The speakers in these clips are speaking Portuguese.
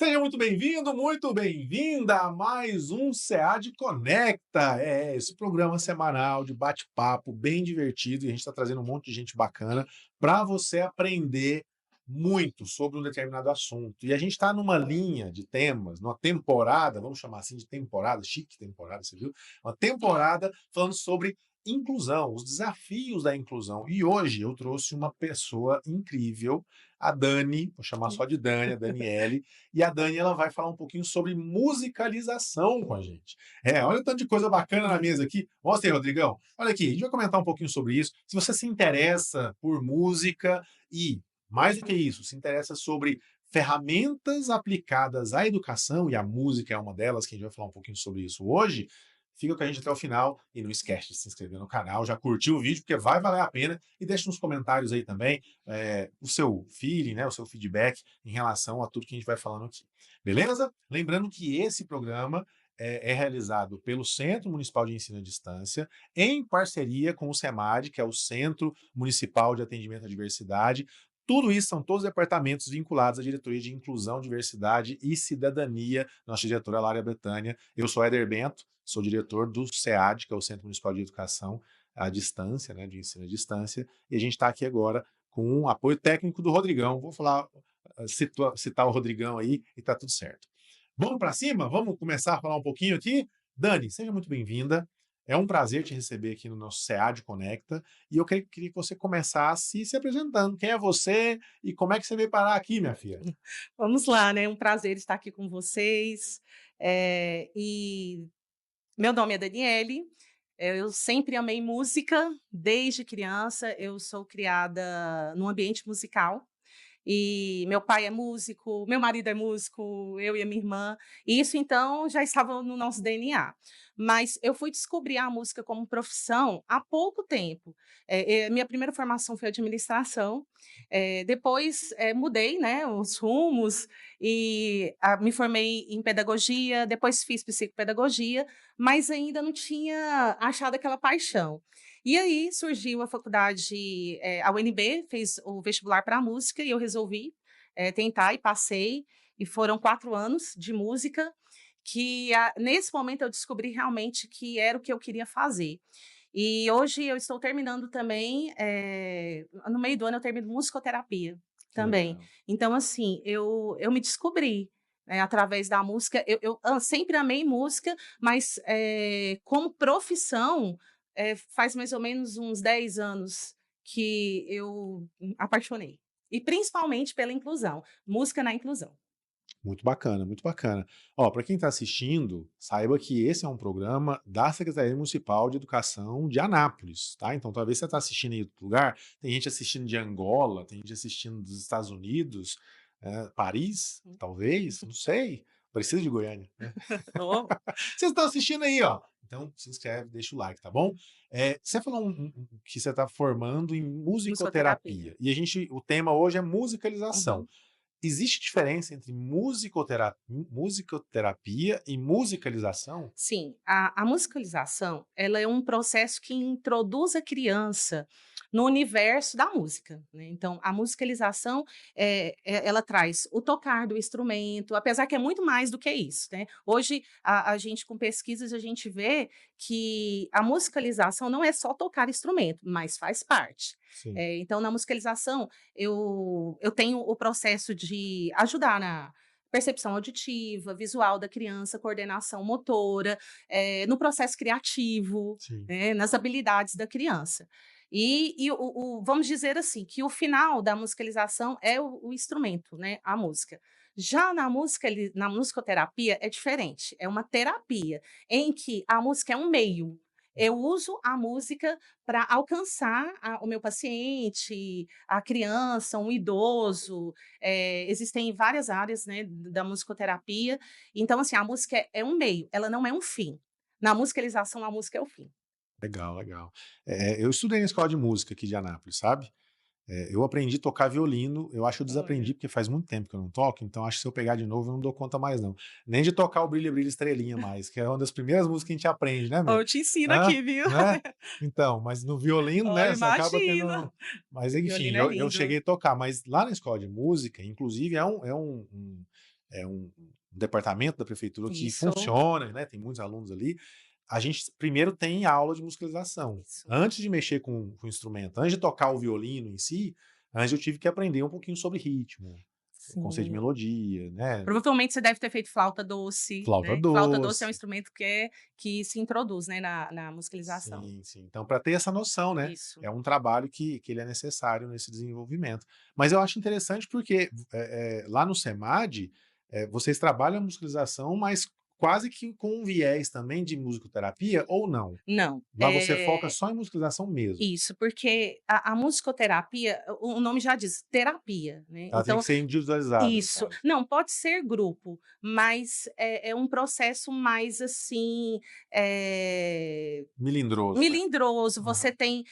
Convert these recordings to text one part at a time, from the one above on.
Seja muito bem-vindo, muito bem-vinda a mais um SEAD Conecta. Esse programa semanal de bate-papo bem divertido e a gente está trazendo um monte de gente bacana para você aprender muito sobre um determinado assunto. E a gente está numa linha de temas, numa temporada, vamos chamar assim de temporada, chique temporada, você viu? Uma temporada falando sobre inclusão, os desafios da inclusão. E hoje eu trouxe uma pessoa incrível, a Dani, vou chamar só de Dani, a Daniele, e a Dani ela vai falar um pouquinho sobre musicalização com a gente. Olha o tanto de coisa bacana na mesa aqui. Mostra aí, Rodrigão. Olha aqui, a gente vai comentar um pouquinho sobre isso. Se você se interessa por música e, mais do que isso, se interessa sobre ferramentas aplicadas à educação, e a música é uma delas, que a gente vai falar um pouquinho sobre isso hoje, fica com a gente até o final e não esquece de se inscrever no canal, já curtiu o vídeo, porque vai valer a pena, e deixa nos comentários aí também o seu feeling, né, o seu feedback em relação a tudo que a gente vai falando aqui. Beleza? Lembrando que esse programa é realizado pelo Centro Municipal de Ensino à Distância, em parceria com o CEMAD, que é o Centro Municipal de Atendimento à Diversidade. Tudo isso são todos departamentos vinculados à Diretoria de Inclusão, Diversidade e Cidadania, nossa diretora Lária Betânia. Eu sou Éder Bento, sou diretor do SEAD, que é o Centro Municipal de Educação à Distância, né, de ensino à distância, e a gente está aqui agora com o apoio técnico do Rodrigão. Vou falar, citar o Rodrigão aí e tá tudo certo. Vamos para cima? Vamos começar a falar um pouquinho aqui? Dani, seja muito bem-vinda. É um prazer te receber aqui no nosso SEAD Conecta. E eu queria que você começasse se apresentando. Quem é você e como é que você veio parar aqui, minha filha? Vamos lá, né? Um prazer estar aqui com vocês. E meu nome é Daniele. Eu sempre amei música desde criança. Eu sou criada num ambiente musical. E meu pai é músico, meu marido é músico, eu e a minha irmã. E isso, então, já estava no nosso DNA. Mas eu fui descobrir a música como profissão há pouco tempo. Minha primeira formação foi administração. Depois, mudei, né, os rumos e me formei em pedagogia. Depois fiz psicopedagogia, mas ainda não tinha achado aquela paixão. E aí surgiu a faculdade, a UNB fez o vestibular para a música e eu resolvi tentar e passei, e foram 4 anos de música, que nesse momento eu descobri realmente que era o que eu queria fazer. E hoje eu estou terminando também, no meio do ano eu termino musicoterapia Que também. legal. Então assim, eu me descobri, através da música. Eu sempre amei música, mas como profissão, faz mais ou menos uns 10 anos que eu apaixonei. E principalmente pela inclusão, música na inclusão. Muito bacana, muito bacana. Ó, para quem está assistindo, saiba que esse é um programa da Secretaria Municipal de Educação de Anápolis, tá? Então, talvez você está assistindo em outro lugar, tem gente assistindo de Angola, tem gente assistindo dos Estados Unidos, Paris, talvez, não sei. Precisa de Goiânia, né? Oh, Vocês estão assistindo aí, ó. Então, se inscreve, deixa o like, tá bom? Você falou que você está formando em musicoterapia. musicoterapia. E o tema hoje é musicalização. Uhum. Existe diferença entre musicoterapia e musicalização? Sim, a musicalização, ela é um processo que introduz a criança no universo da música, né. Então, a musicalização, ela traz o tocar do instrumento, apesar que é muito mais do que isso, né. Hoje, a gente com pesquisas, a gente vê que a musicalização não é só tocar instrumento, mas faz parte. Sim. Então, na musicalização, eu tenho o processo de ajudar na percepção auditiva, visual da criança, coordenação motora, no processo criativo, Sim. né, nas habilidades da criança. E vamos dizer assim, que o final da musicalização é o instrumento, né, a música. Já na musicoterapia é diferente, é uma terapia, em que a música é um meio. Eu uso a música para alcançar o meu paciente, a criança, um idoso. Existem várias áreas, né, da musicoterapia. Então, assim, a música é um meio, ela não é um fim. Na musicalização, a música é o fim. Legal, legal. Eu estudei na escola de música aqui de Anápolis, sabe? Eu aprendi a tocar violino, eu acho que eu desaprendi Olha. porque faz muito tempo que eu não toco, então acho que se eu pegar de novo eu não dou conta mais não. Nem de tocar o Brilha, Brilha, Estrelinha mais, que é uma das primeiras músicas que a gente aprende, né, Ó, meu? eu te ensino Hã? aqui, viu. Né? Então, mas no violino, Ó, né, você acaba imagino. tendo... Mas enfim, Violino é eu lindo. cheguei a tocar, mas lá na escola de música, inclusive um departamento da prefeitura que Isso, funciona, né, tem muitos alunos ali, a gente primeiro tem aula de musicalização. isso. Antes de mexer com o instrumento, antes de tocar o violino em si, antes eu tive que aprender um pouquinho sobre ritmo, conceito de Sim. melodia, né, Provavelmente você deve ter feito flauta doce, flauta né. Flauta doce é um doce. instrumento que se introduz, né, na musicalização. Sim, sim. Então, para ter essa noção, né, Isso. é um trabalho que ele é necessário nesse desenvolvimento. Mas eu acho interessante porque, lá no CEMAD, vocês trabalham a musicalização, mas quase que com um viés também de musicoterapia ou não? Não, Lá você foca só em musicalização mesmo? isso, porque a musicoterapia, o nome já diz, terapia, né, Ela tem que então ser individualizada, no isso. caso. Não, pode ser grupo, mas é um processo mais, assim, eh Melindroso, né? melindroso, você Aham. tem,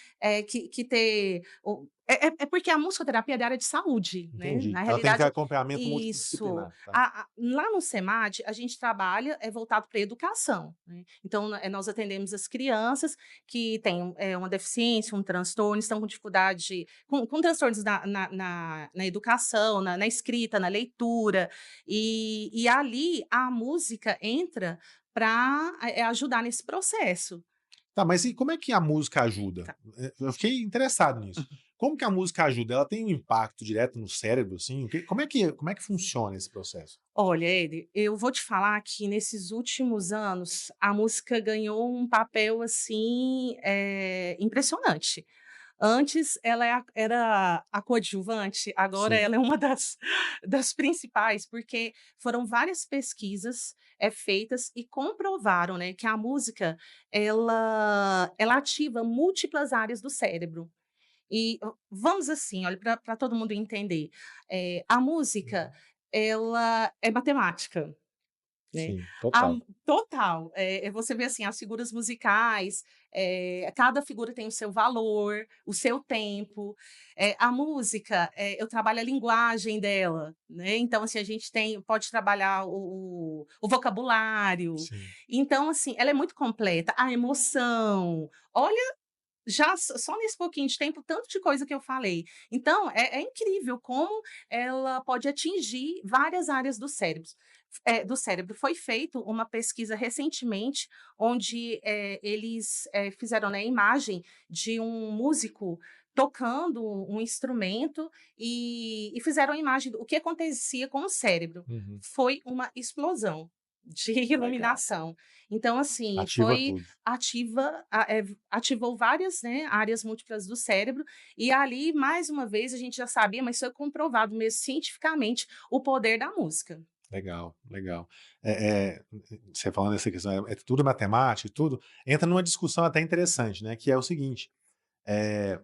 que ter o é porque a musicoterapia é da área de saúde, né, Entendi. na Ela tem que ter realidade acompanhamento isso. multidisciplinar, tá. Lá no CEMAD, a gente trabalha voltado pra educação, né, então, nós atendemos as crianças que têm, uma deficiência, um transtorno, estão com dificuldade com transtornos na educação, na escrita, na leitura, e ali a música entra para ajudar nesse processo. Tá, mas e como é que a música ajuda? Tá. Eu fiquei interessado nisso. Como que a música ajuda? Ela tem um impacto direto no cérebro, assim? Como é que funciona esse processo? Olha, Eder, eu vou te falar que nesses últimos anos a música ganhou um papel assim impressionante. Antes ela era a coadjuvante, agora Sim. ela é uma das principais, porque foram várias pesquisas feitas e comprovaram, né, que a música ela ativa múltiplas áreas do cérebro. E vamos assim, olha, para todo mundo entender, a música, Uhum. ela é matemática, né. Sim, A total. total, você vê, assim, as figuras musicais, cada figura tem o seu valor, o seu tempo. A música, eu trabalho a linguagem dela, né, então, assim, a gente pode trabalhar o vocabulário. Sim. Então, assim, ela é muito completa, a emoção. Olha, já só nesse pouquinho de tempo, tanto de coisa que eu falei. Então, é incrível como ela pode atingir várias áreas do cérebro. Foi feito uma pesquisa recentemente, onde, eles, fizeram, né, imagem de um músico tocando um instrumento e fizeram a imagem do o que acontecia com o cérebro. Uhum. Foi uma explosão de Legal. iluminação. Então, assim, Ativa tudo. ativou várias, né, áreas múltiplas do cérebro, e ali, mais uma vez, a gente já sabia, mas foi comprovado mesmo cientificamente o poder da música. Legal, legal. Você falando dessa questão, é tudo matemática e tudo, entra numa discussão até interessante, né, que é o seguinte, eh,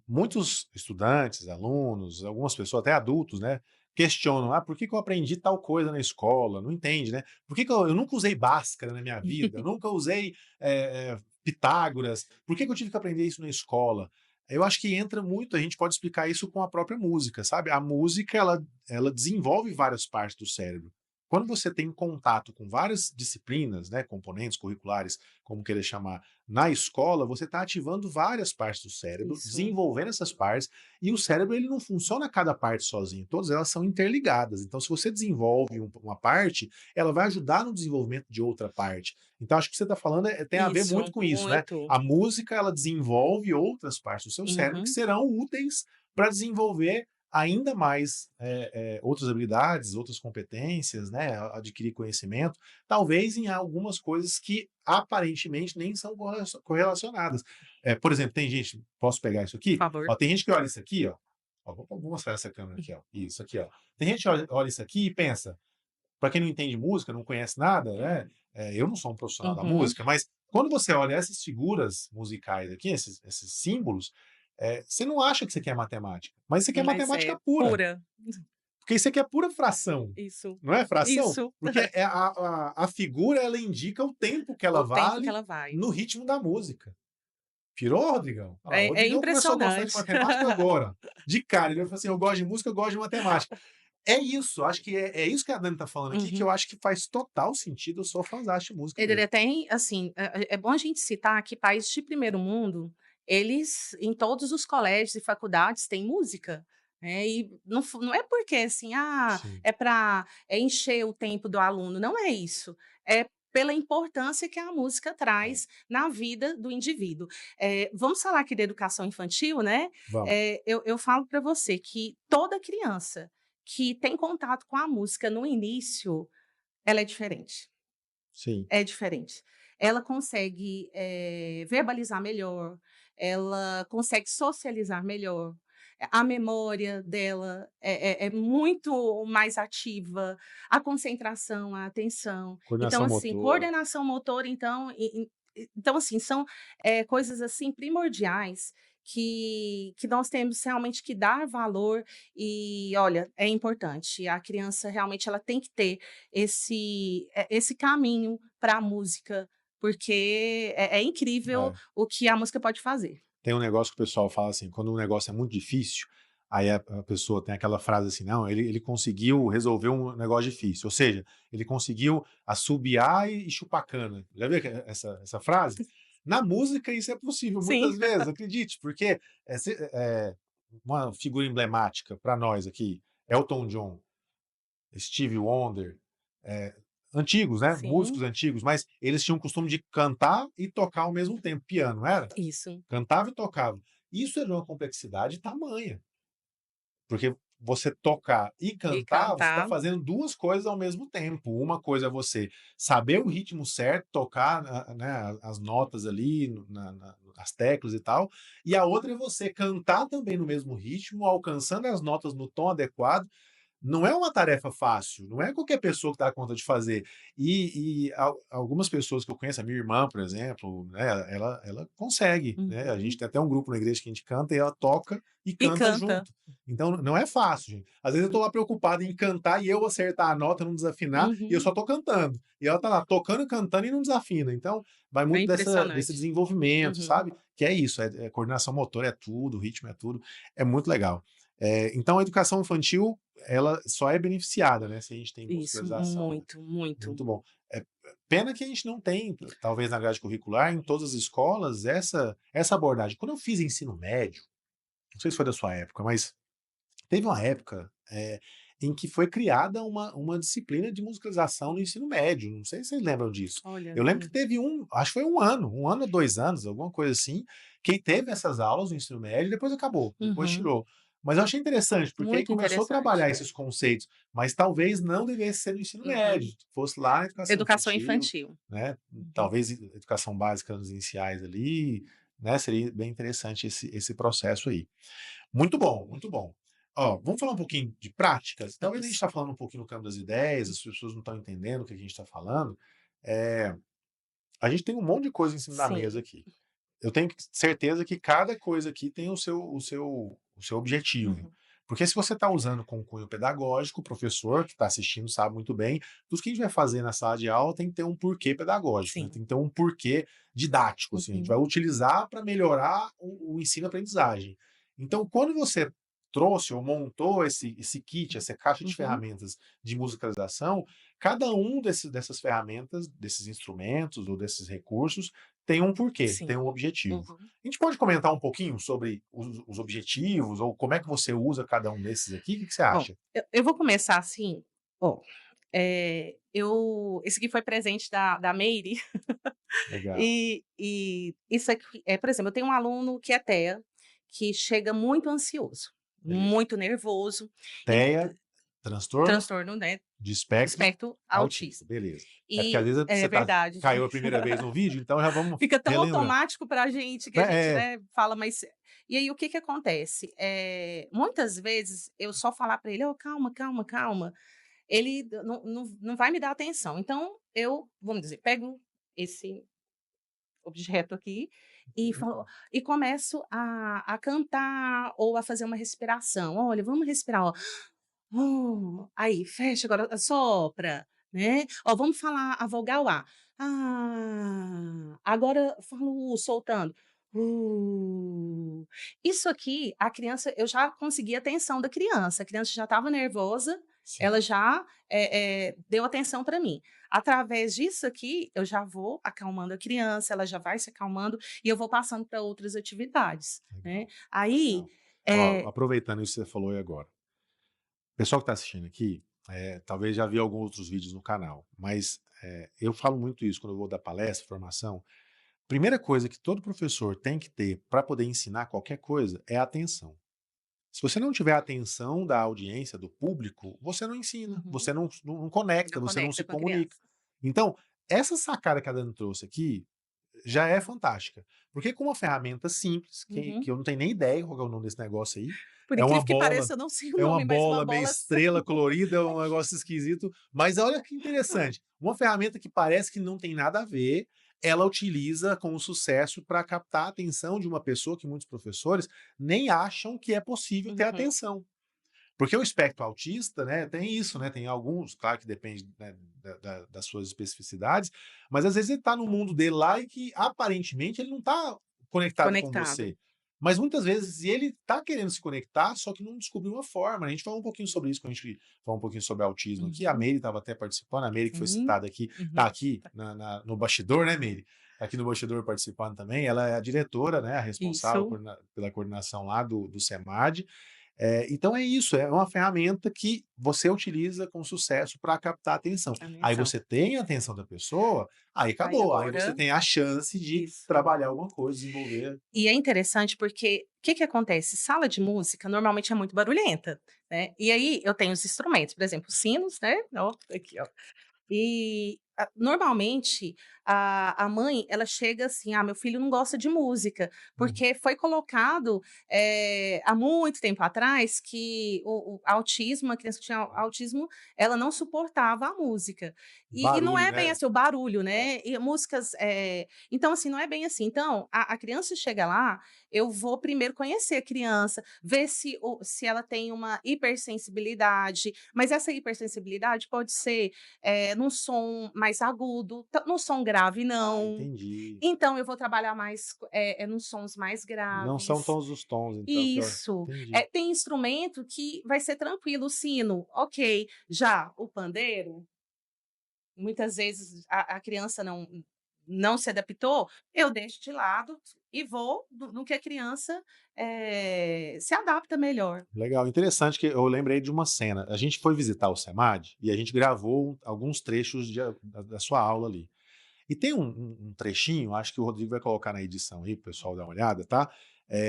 muitos estudantes, alunos, algumas pessoas, até adultos, né, questionam: "Ah, por que que eu aprendi tal coisa na escola?", não entende, né. "Por que que eu nunca usei Bhaskara na minha vida, eu nunca usei, Pitágoras, por que que eu tive que aprender isso na escola?". Eu acho que entra muito, a gente pode explicar isso com a própria música, sabe. A música ela desenvolve várias partes do cérebro. Quando você tem contato com várias disciplinas, né, componentes curriculares, como querer chamar, na escola, você está ativando várias partes do cérebro, Isso, desenvolvendo essas partes, e o cérebro ele não funciona cada parte sozinho, todas elas são interligadas. Então, se você desenvolve uma parte, ela vai ajudar no desenvolvimento de outra parte. Então, acho que o que você está falando tem a ver muito isso, com isso, né? muito. A música ela desenvolve outras partes do seu cérebro que Uhum. serão úteis para desenvolver ainda mais outras habilidades, outras competências, né? Adquirir conhecimento, talvez em algumas coisas que aparentemente nem são correlacionadas. Por exemplo, tem gente, posso pegar isso Por aqui? favor. Ó, tem gente que olha isso aqui, ó. Ó, vou mostrar essa câmera aqui, ó. Isso aqui, ó. Tem gente que olha isso aqui e pensa, para quem não entende música, não conhece nada, né? Eu não sou um profissional da Uhum. música, mas quando você olha essas figuras musicais aqui, esses símbolos, você não acha que isso aqui é matemática, mas isso aqui é Mas matemática é pura, pura. porque isso aqui é pura fração, Isso, não é fração? isso. Porque a figura ela indica o tempo que ela O tempo que vale ela vai. no ritmo da música. Pirou, Rodrigão? Olha lá, o É Rodrigão começou a gostar de impressionante. matemática agora. De cara, ele falou assim: eu gosto de música, eu gosto de matemática. É isso, acho que é isso que a Dani tá falando aqui, que Uhum. eu acho que faz total sentido, eu sou fãzaço de música Ele mesmo. até assim, é bom a gente citar que países de primeiro mundo, eles em todos os colégios e faculdades têm música. E não é porque assim, Sim, é para encher o tempo do aluno, não é isso. É pela importância que a música é. traz na vida do indivíduo. Vamos falar aqui da educação infantil, né? Vamos. Eu falo para você que toda criança que tem contato com a música no início, ela é diferente. Sim, É diferente. Ela consegue, verbalizar melhor, ela consegue socializar melhor, a memória dela é muito mais ativa, a concentração, a atenção. Então, coordenação assim, motora. coordenação motora, então, então, assim, são, coisas, assim, primordiais que nós temos realmente que dar valor e, olha, é importante. A criança realmente ela tem que ter esse caminho para a música, porque é incrível É. o que a música pode fazer. Tem um negócio que o pessoal fala assim, quando um negócio é muito difícil, aí a pessoa tem aquela frase assim, não, ele conseguiu resolver um negócio difícil, ou seja, ele conseguiu assobiar e chupar cana. Já viu essa frase? Na música isso é possível Sim, muitas vezes, acredite, porque uma figura emblemática para nós aqui, Elton John, Stevie Wonder, eh, antigos, né, sim, músicos antigos, mas eles tinham o costume de cantar e tocar ao mesmo tempo piano, não era? isso. Cantava e tocava. Isso é de uma complexidade tamanha, porque você tocar e E cantar, você está cantar. fazendo 2 coisas ao mesmo tempo. Uma coisa é você saber o ritmo certo, tocar né, as notas ali, nas teclas e tal, e a outra é você cantar também no mesmo ritmo, alcançando as notas no tom adequado. Não é uma tarefa fácil, não é qualquer pessoa que dá conta de fazer. E algumas pessoas que eu conheço, a minha irmã, por exemplo, né, ela consegue, né? A gente Uhum. tem até um grupo na igreja que a gente canta e ela toca e E canta canta. junto. Então não é fácil, gente. Às vezes eu tô lá preocupado em cantar e eu acertar a nota, não desafinar, e eu Uhum. só tô cantando. E ela tá lá tocando, cantando e não desafina. Então vai É muito desse impressionante. desenvolvimento, Uhum. sabe? Que é isso, é coordenação motora, é tudo, ritmo é tudo. É muito legal. Então a educação infantil ela só é beneficiada, né, se a gente tem Isso, muscularização, né. muito, muito. Muito bom. É pena que a gente não tem, talvez na grade curricular, em todas as escolas, essa abordagem. Quando eu fiz ensino médio, não sei se foi da sua época, mas teve uma época, em que foi criada uma disciplina de musicalização no ensino médio, não sei se vocês lembram disso. Olha, Eu lembro que teve acho que foi um ano ou 2 anos, alguma coisa assim, quem teve essas aulas no ensino médio, depois acabou, depois uhum. tirou. Mas eu achei interessante, porque aí Muito começou a trabalhar interessante. esses conceitos, mas talvez não devesse ser no ensino médio, Uhum. fosse lá na educação Educação infantil, infantil. né, Uhum. talvez educação básica nos iniciais ali, né, seria bem interessante esse processo aí. Muito bom, muito bom. Ó, vamos falar um pouquinho de práticas? Talvez a gente Vamos. está falando um pouquinho no campo das ideias, as pessoas não estão entendendo o que a gente está falando. Eh, a gente tem um monte de coisa em cima da mesa Sim. aqui. Eu tenho certeza que cada coisa aqui tem o seu objetivo. Uhum. Porque se você está usando com cunho pedagógico, o professor que está assistindo sabe muito bem, tudo que a gente vai fazer na sala de aula tem que ter um porquê pedagógico, né? Sim. Tem que ter um porquê didático, assim, a gente vai Uhum. utilizar para melhorar o ensino-aprendizagem. Então, quando você trouxe ou montou esse kit, essa caixa de Uhum. ferramentas de musicalização, cada um dessas ferramentas, desses instrumentos ou desses recursos tem um porquê, tem Sim. um objetivo. Uhum. A gente pode comentar um pouquinho sobre os objetivos ou como é que você usa cada um desses aqui? O que você Bom, acha? eu vou começar assim, ó, eu esse aqui foi presente da Meire, Legal. e isso aqui por exemplo, eu tenho um aluno que é TEA, que chega muito ansioso, Beleza. muito nervoso, e TEA, transtorno transtorno, né, de espectro espectro autista, autista. beleza. É porque às E vezes é verdade. caiu a primeira vez no vídeo, então já vamos Fica tão relembrando. automático pra gente que a gente, É, né, fala, mas e aí o que que acontece? Muitas vezes eu só falar para ele: "Ó, calma, calma, calma", ele não vai me dar atenção. Então eu, vamos dizer, pego esse objeto aqui e falo e começo a cantar ou a fazer uma respiração. "Olha, vamos respirar, ó. Aí, fecha agora, sopra, né. Ó, vamos falar a vogal A. Agora fala o U soltando. Isso aqui, a criança eu já consegui a atenção da criança, a criança já estava nervosa, sim, ela já, deu atenção para mim. Através disso aqui, eu já vou acalmando a criança, ela já vai se acalmando e eu vou passando para outras atividades, né. legal, Aí, legal. Ó, É, aproveitando isso que você falou aí agora. O pessoal que está assistindo aqui, talvez já viu alguns outros vídeos no canal, mas eu falo muito isso quando eu vou dar palestra, formação. Primeira coisa que todo professor tem que ter para poder ensinar qualquer coisa é a atenção. Se você não tiver a atenção da audiência, do público, você não ensina, uhum, você não conecta, não você não conecta se com a comunica. criança. Então, essa sacada que a Dani trouxe aqui já é fantástica. Porque com uma ferramenta simples, que Uhum. eu não tenho nem ideia qual é o nome desse negócio aí, Por é uma incrível que bola, pareça, eu não sei o é uma nome, mas uma bola meio bola estrela colorida, é um negócio esquisito, mas olha que interessante. Uma ferramenta que parece que não tem nada a ver, ela utiliza com sucesso para captar a atenção de uma pessoa que muitos professores nem acham que é possível ter Uhum. atenção. Porque o espectro autista, né, tem isso, né, tem alguns, claro que depende, né, das suas especificidades, mas às vezes ele está no mundo dele lá e que aparentemente ele não está conectado com Conectado. você. Mas muitas vezes ele está querendo se conectar, só que não descobriu uma forma. A gente falou um pouquinho sobre isso quando a gente falou um pouquinho sobre autismo aqui. A Uhum. Meire estava até participando, a Meire que foi Sim. citada aqui, está Uhum. aqui no bastidor, né, Meire? Tá aqui no bastidor participando também. Ela é a diretora, né, a responsável Isso. pela coordenação lá do SEMAD. Então é isso, é uma ferramenta que você utiliza com sucesso para captar a atenção. Aí Atenção. você tem a atenção da pessoa, aí Aí acabou, aí você agora tem a chance de isso. trabalhar alguma coisa, desenvolver. E é interessante porque o que que acontece? Sala de música normalmente é muito barulhenta, né, e aí eu tenho os instrumentos, por exemplo, sinos, né, ó, aqui ó. E, normalmente, a mãe, ela chega assim: "Ah, meu filho não gosta de música", Uhum. porque foi colocado, há muito tempo atrás que o autismo, a criança que tinha autismo, ela não suportava a música. E não Barulho, é bem né? assim, o barulho, É, né, e músicas, então assim, não é bem assim. Então, a criança chega lá, eu vou primeiro conhecer a criança, ver se ela tem uma hipersensibilidade, mas essa hipersensibilidade pode ser num som mais agudo, num som grave ah, não. entendi. Então eu vou trabalhar mais nos sons mais Não são graves. todos os tons, então, que eu Isso. entendi. Tem instrumento que vai ser tranquilo, o sino, ok. Já o pandeiro, muitas vezes a criança não se adaptou, eu deixo de lado e vou no que a criança, se adapta melhor. Legal, interessante que eu lembrei de uma cena. A gente foi visitar o SEMAD e a gente gravou alguns trechos da sua aula ali. E tem um trechinho, acho que o Rodrigo vai colocar na edição aí, para o pessoal dar uma olhada, tá?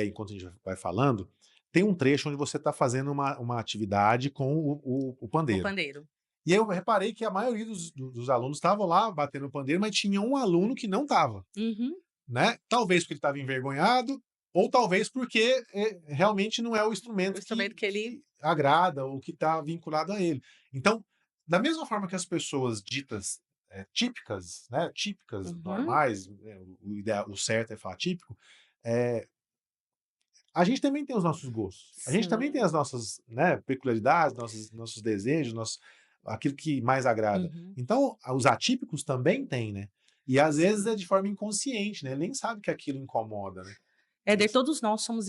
Enquanto a gente vai falando, tem um trecho onde você está fazendo uma atividade com o O pandeiro. pandeiro. E aí eu reparei que a maioria dos alunos estavam lá batendo o pandeiro, mas tinha um aluno que não estava, Uhum. né? Talvez porque ele estava envergonhado, ou talvez porque realmente não é o O instrumento instrumento que ele que agrada ou que está vinculado a ele. Então, da mesma forma que as pessoas ditas típicas, né, típicas, uhum. normais, o certo é falar típico, é, a gente também tem os nossos gostos, a gente também tem Sim. as nossas, né, peculiaridades, nossos desejos, aquilo que mais agrada. Uhum. Então, os atípicos também têm, né? E às vezes é de forma inconsciente, né? Ele nem sabe que aquilo incomoda, né? Éder, Isso, todos nós somos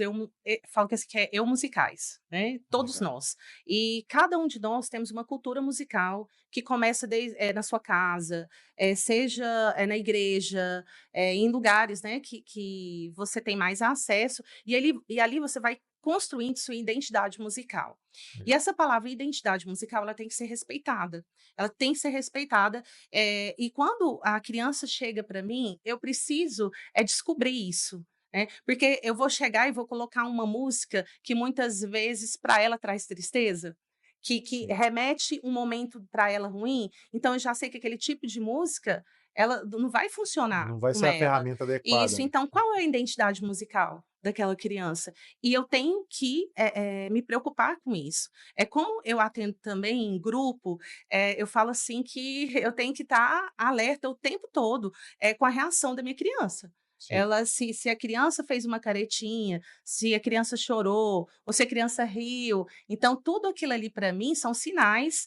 falo que, assim, que é eu musicais, né, todos legal. nós. E cada um de nós temos uma cultura musical que começa na sua casa, seja, na igreja, em lugares, né, que você tem mais acesso, e ali você vai construindo sua identidade musical. E Legal. essa palavra identidade musical, ela tem que ser respeitada, ela tem que ser respeitada, e quando a criança chega para mim, eu preciso descobrir isso, né, porque eu vou chegar e vou colocar uma música que muitas vezes para ela traz tristeza, que Sim. remete um momento para ela ruim, então eu já sei que aquele tipo de música, ela não vai funcionar Não vai com ser a ela. ferramenta Isso, adequada, né? então qual é a identidade musical daquela criança? E eu tenho que, me preocupar com isso. É como eu atendo também em grupo, eu falo assim que eu tenho que estar alerta o tempo todo, com a reação da minha criança. Sim. Ela se a criança fez uma caretinha, se a criança chorou, ou se a criança riu, então tudo aquilo ali para mim são sinais,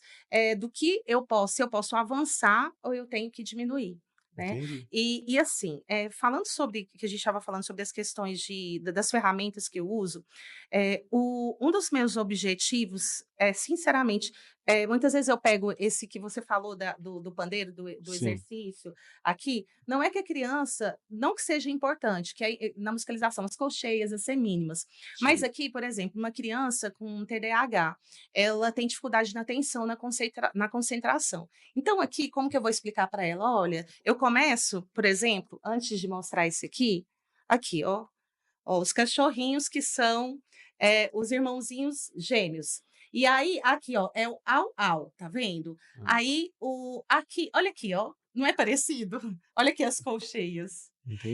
do que se eu posso avançar ou eu tenho que diminuir, né. Entendi. E assim, falando sobre que a gente estava falando sobre as questões das ferramentas que eu uso, um dos meus objetivos é, sinceramente, Muitas vezes eu pego esse que você falou do pandeiro, do Sim, exercício aqui, não é que a criança não que seja importante, que aí, na musicalização, as colcheias, as semínimas, mas sim. aqui, por exemplo, uma criança com TDAH, ela tem dificuldade na atenção, na concentração. Então aqui, como que eu vou explicar para ela? Olha, eu começo, por exemplo, antes de mostrar esse aqui, ó, os cachorrinhos que são, os irmãozinhos gêmeos. E aí, aqui, ó, é o au-au, tá vendo? Hã, Aí, aqui, olha aqui, ó, não é parecido? Olha aqui as colcheias.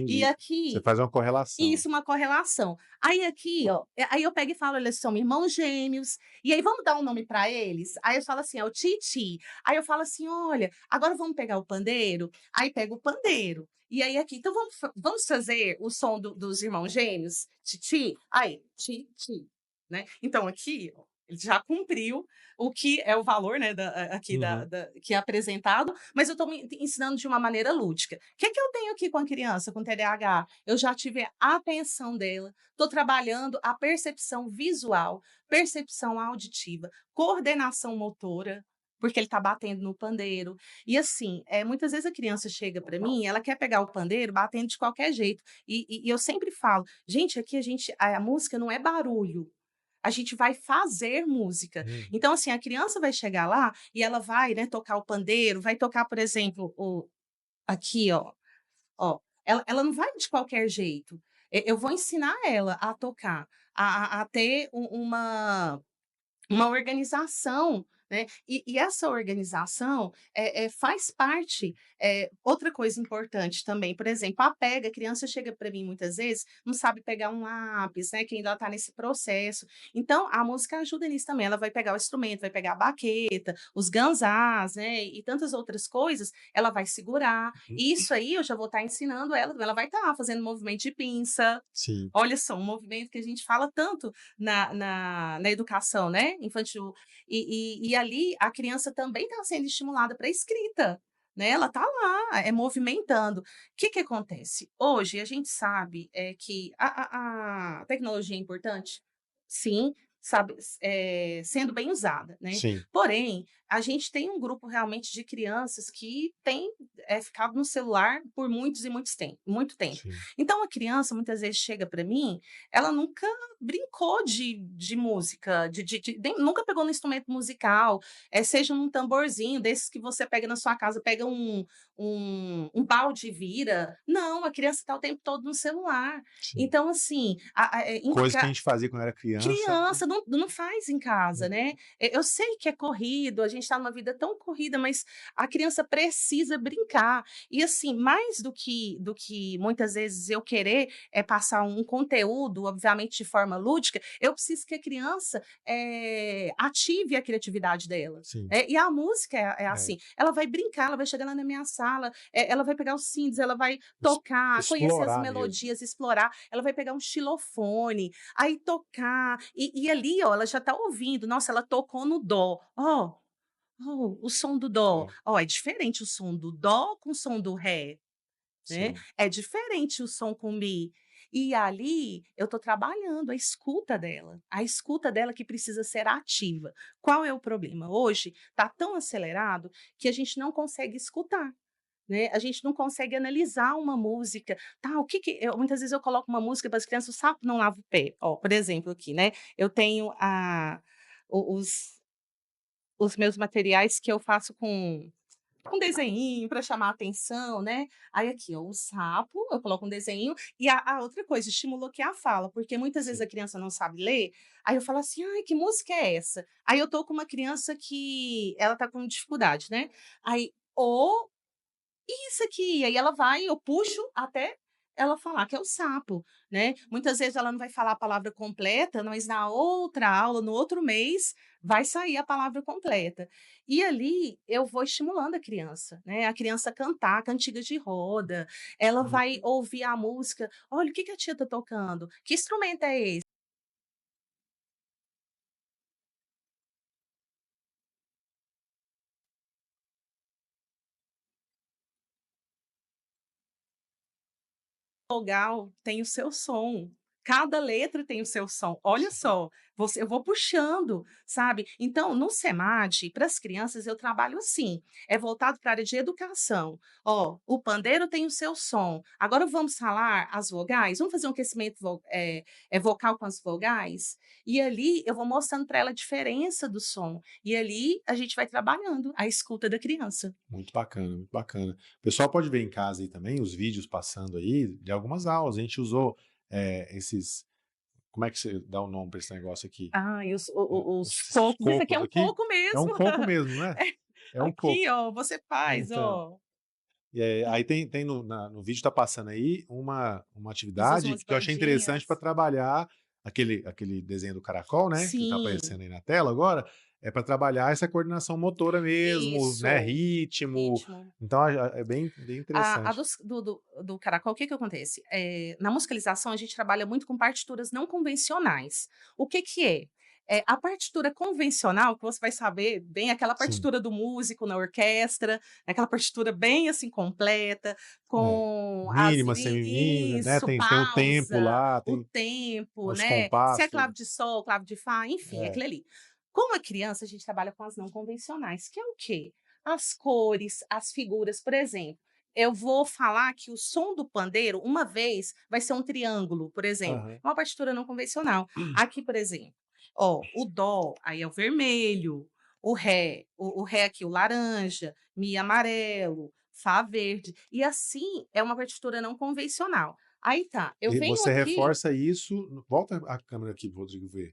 E entendi. Você aqui, faz uma correlação. isso, uma correlação. Aí aqui, ó, aí eu pego e falo, eles são irmãos gêmeos, e aí vamos dar um nome para eles? Aí eu falo assim, é o Titi. Aí eu falo assim, olha, agora vamos pegar o pandeiro? Aí pego o pandeiro. E aí aqui, então vamos fazer o som dos irmãos gêmeos? Titi? Aí, Titi, né? Então aqui, ó, ele já cumpriu o que é o valor, né, aqui Uhum. que é apresentado, mas eu estou me ensinando de uma maneira lúdica. O que é que eu tenho aqui com a criança com TDAH? Eu já tive a atenção dela, estou trabalhando a percepção visual, percepção auditiva, coordenação motora, porque ele está batendo no pandeiro. E assim, muitas vezes a criança chega para mim, ela quer pegar o pandeiro batendo de qualquer jeito. E eu sempre falo, gente, aqui a música não é barulho. A gente vai fazer música. Uhum. Então, assim, a criança vai chegar lá e ela vai, né, tocar o pandeiro, vai tocar, por exemplo, aqui, ó, ela não vai de qualquer jeito. Eu vou ensinar ela a tocar, a ter uma organização, né? E essa organização faz parte. Outra coisa importante também, por exemplo, a criança chega para mim muitas vezes, não sabe pegar um lápis, né? Que ainda está nesse processo. Então, a música ajuda nisso também. Ela vai pegar o instrumento, vai pegar a baqueta, os ganzás, né? E tantas outras coisas, ela vai segurar. E isso aí eu já vou estar ensinando ela vai estar fazendo movimento de pinça. Sim, Olha só, um movimento que a gente fala tanto na educação, né, infantil. E ali a criança também está sendo estimulada para escrita, né, ela está lá, movimentando. O que que acontece? Hoje a gente sabe, que a tecnologia é importante? Sim, sabe, sendo bem usada, né. sim, Porém, a gente tem um grupo realmente de crianças que tem, ficado no celular por muitos e muito tempo. sim. Então a criança muitas vezes chega para mim, ela nunca brincou de música, nem nunca pegou no instrumento musical, seja num tamborzinho desses que você pega na sua casa, pega um balde e vira. Não, a criança está o tempo todo no celular. Sim. Então assim, Coisa que a gente fazia quando era criança, né. criança não faz em casa, Uhum. né. Eu sei que é corrido, a gente está numa vida tão corrida, mas a criança precisa brincar. E assim, mais do que muitas vezes eu querer, passar um conteúdo, obviamente de forma lúdica, eu preciso que a criança, ative a criatividade dela. Sim. E a música é É. assim, ela vai brincar, ela vai chegar lá na minha sala, ela vai pegar os cintos, ela vai Ex tocar, conhecer as explorar mesmo. melodias, explorar, ela vai pegar um xilofone, aí tocar, e ali, ó, ela já está ouvindo, nossa, ela tocou no dó, ó, ó, o som do dó, É, ó, é diferente o som do dó com o som do ré, né, sim, é diferente o som com mi. E ali eu estou trabalhando a escuta dela que precisa ser ativa. Qual é o problema? Hoje está tão acelerado que a gente não consegue escutar. Né, a gente não consegue analisar uma música, tá, o que que muitas vezes eu coloco uma música para as crianças, o sapo não lava o pé, ó, por exemplo aqui, né, eu tenho o os meus materiais que eu faço com desenhinho para chamar a atenção, né, aí aqui, ó, o sapo, eu coloco um desenho, e a outra coisa, estimulou que é a fala, porque muitas vezes sim. a criança não sabe ler, aí eu falo assim: "Ai, que música é essa?". Aí eu tô com uma criança que ela tá com dificuldade, né, aí: "O isso aqui", aí ela vai, eu puxo até ela falar que é o sapo, né. Muitas vezes ela não vai falar a palavra completa, mas na outra aula, no outro mês, vai sair a palavra completa. E ali eu vou estimulando a criança, né, a criança cantar cantigas de roda, ela vai Uhum. ouvir a música: "Olha, o que que a tia está tocando? Que instrumento é esse?". Vogal tem o seu som. cada letra tem o seu som. Olha só, eu vou puxando, sabe? Então, no SEMAD, para as crianças, eu trabalho assim, é voltado para a área de educação. Ó, o pandeiro tem o seu som. Agora vamos falar as vogais? Vamos fazer um aquecimento vocal com as vogais? E ali eu vou mostrando para ela a diferença do som. E ali a gente vai trabalhando a escuta da criança. Muito bacana, muito bacana. O pessoal pode ver em casa aí também os vídeos passando aí de algumas aulas. A gente usou esses. Como é que você dá o nome para esse negócio aqui? Ah, e os Esses cocos. Isso aqui é cocos um aqui. coco É um mesmo. coco mesmo, não é? É um Aqui, coco. ó, você faz, Então, ó. aí tem no vídeo tá passando aí uma Isso, atividade umas que eu achei interessante para bandinhas. trabalhar aquele desenho do caracol, né, que tá Sim, aparecendo aí na tela agora, é para trabalhar essa coordenação motora mesmo, né, isso, ritmo. ritmo. Então é bem A interessante. do caracol, o que que acontece? Na musicalização, a gente trabalha muito com partituras não convencionais. O que que é? A partitura convencional, que você vai saber bem, aquela Sim, partitura do músico na orquestra, aquela partitura bem, assim, completa, é. com as Mínima, semimínima, né, isso, tem o tempo pausa, lá, o tem tempo, os né, se é compassos. clave de sol, clave de fá, enfim, É. aquilo ali. Com a criança, a gente trabalha com as não convencionais, que é o quê? As cores, as figuras, por exemplo, eu vou falar que o som do pandeiro, uma vez, vai ser um triângulo, por exemplo, Aham. uma partitura não convencional. Aqui, por exemplo, ó, o dó, aí é o vermelho, o ré aqui, o laranja, mi amarelo, fá verde, e assim é uma partitura não convencional. Aí tá, eu E venho você aqui reforça isso, volta a câmera aqui para o Rodrigo ver.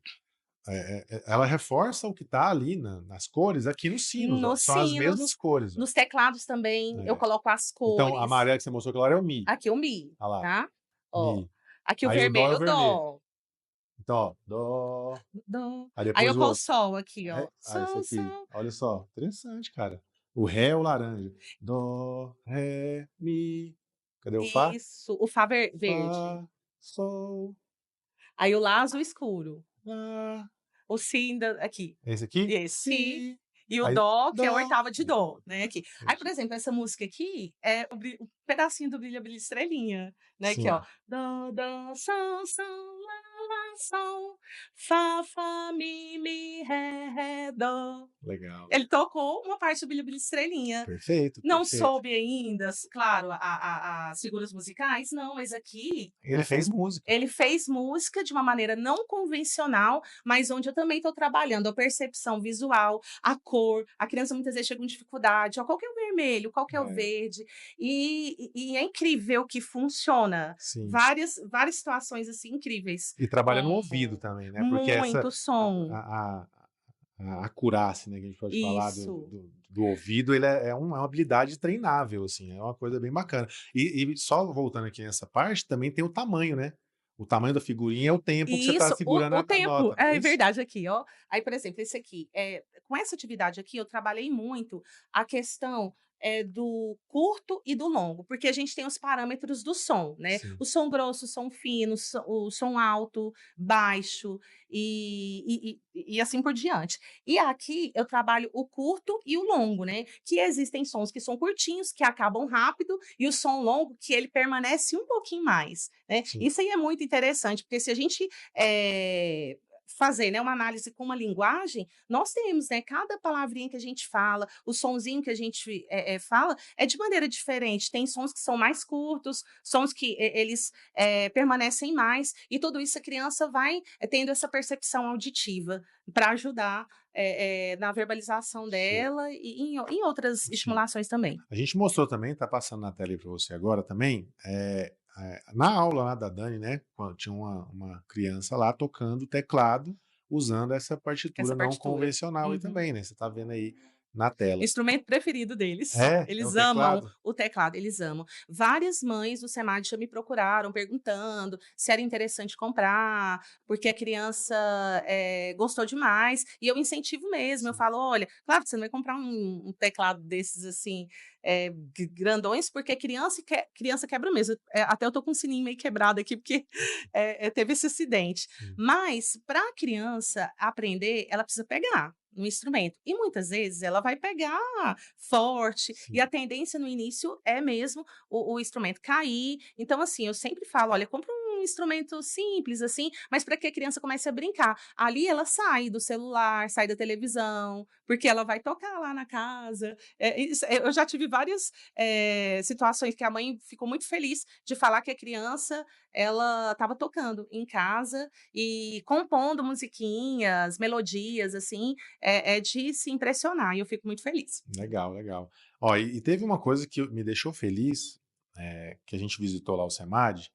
Ela reforça o que está ali nas cores aqui nos sinos, ó, nos são as mesmas sinos, cores, ó. nos teclados também, eu É. coloco as Então, a cores. amarela que você mostrou que agora é o Mi. Aqui o mi, Olha lá, tá? Ó, Mi. aqui o Aí o Dó é vermelho, o o vermelho. dó. Então, ó, Dó. Dó. Aí Aí depois eu o vou o outro. sol aqui, ó. Esse Sol, aqui. sol. Olha só, interessante, cara. O Ré é o laranja. Dó, Ré, Mi. Cadê o Fá? Isso, o fá verde. Fá, Sol, Aí o lá azul escuro. Lá. O si ainda aqui. Esse aqui? Esse si. Si. E o Aí, dó, que é a Dó. oitava de dó, né, aqui. Aí, por Entendi. exemplo, essa música aqui é o pedacinho do Brilha, Brilha, Estrelinha, né, aqui, ó. Sim, Dó, dó, sol, sol, lá, lá, sol, fá, fá, mi, ré, dó. legal, Ele legal. tocou uma parte do Brilha, Brilha, Estrelinha. Perfeito, Não perfeito. soube ainda, claro, as figuras musicais, não, mas aqui Ele fez música. ele fez música de uma maneira não convencional, mas onde eu também estou trabalhando a percepção visual, a cor. A criança muitas vezes chega com dificuldade, ó, qual que é o vermelho, qual que é o É, verde, e é incrível que funciona. sim. Várias situações assim incríveis, E trabalha no ouvido com também, né? Porque essa muito som. a acurácia, né, que a gente pode falar Isso. do ouvido, ele é uma habilidade treinável, assim, é uma coisa bem bacana. E só voltando aqui nessa parte, também tem o tamanho, né? O tamanho da figurinha é o tempo que você está E isso, segurando o a tempo, nota, não é é isso? verdade aqui, ó. Aí, por exemplo, esse aqui, com essa atividade aqui, eu trabalhei muito a questão do curto e do longo, porque a gente tem os parâmetros do som, né? Sim, O som grosso, o som fino, o som alto, baixo e assim por diante. E aqui eu trabalho o curto e o longo, né? Que existem sons que são curtinhos, que acabam rápido, e o som longo, que ele permanece um pouquinho mais, né? sim. Isso aí é muito interessante, porque se a gente fazer, né, uma análise com uma linguagem, nós temos, né, cada palavrinha que a gente fala, o sonzinho que a gente fala, é de maneira diferente. Tem sons que são mais curtos, sons que eles permanecem mais, e tudo isso a criança vai tendo essa percepção auditiva para ajudar na verbalização Show. dela e em outras Sim. estimulações também. A gente mostrou também, tá passando na tela aí para você agora também, na aula lá da Dani, né, quando tinha uma criança lá tocando teclado, usando essa partitura Essa não partitura. convencional aí Uhum. também, né, você tá vendo aí na tela. Instrumento preferido deles. É o Eles amam teclado? o teclado, eles amam. Várias mães do SEMAD já me procuraram perguntando se era interessante comprar, porque a criança gostou demais. E eu incentivo mesmo. Eu Sim, falo: olha, claro que você não vai comprar um teclado desses assim, grandões, porque criança quebra mesmo. Até eu tô com o sininho meio quebrado aqui, porque teve esse acidente. sim, Mas para a criança aprender, ela precisa pegar no instrumento. E muitas vezes ela vai pegar forte, e a sim. tendência no início é mesmo o instrumento cair. Então, assim, eu sempre falo: olha, compra um instrumento simples, assim, mas para que a criança comece a brincar. Ali ela sai do celular, sai da televisão, porque ela vai tocar lá na casa. Eu já tive várias situações que a mãe ficou muito feliz de falar que a criança ela estava tocando em casa e compondo musiquinhas, melodias, assim, é de se impressionar, e eu fico muito feliz. Legal, legal. Ó, e teve uma coisa que me deixou feliz, que a gente visitou lá o SEMAD,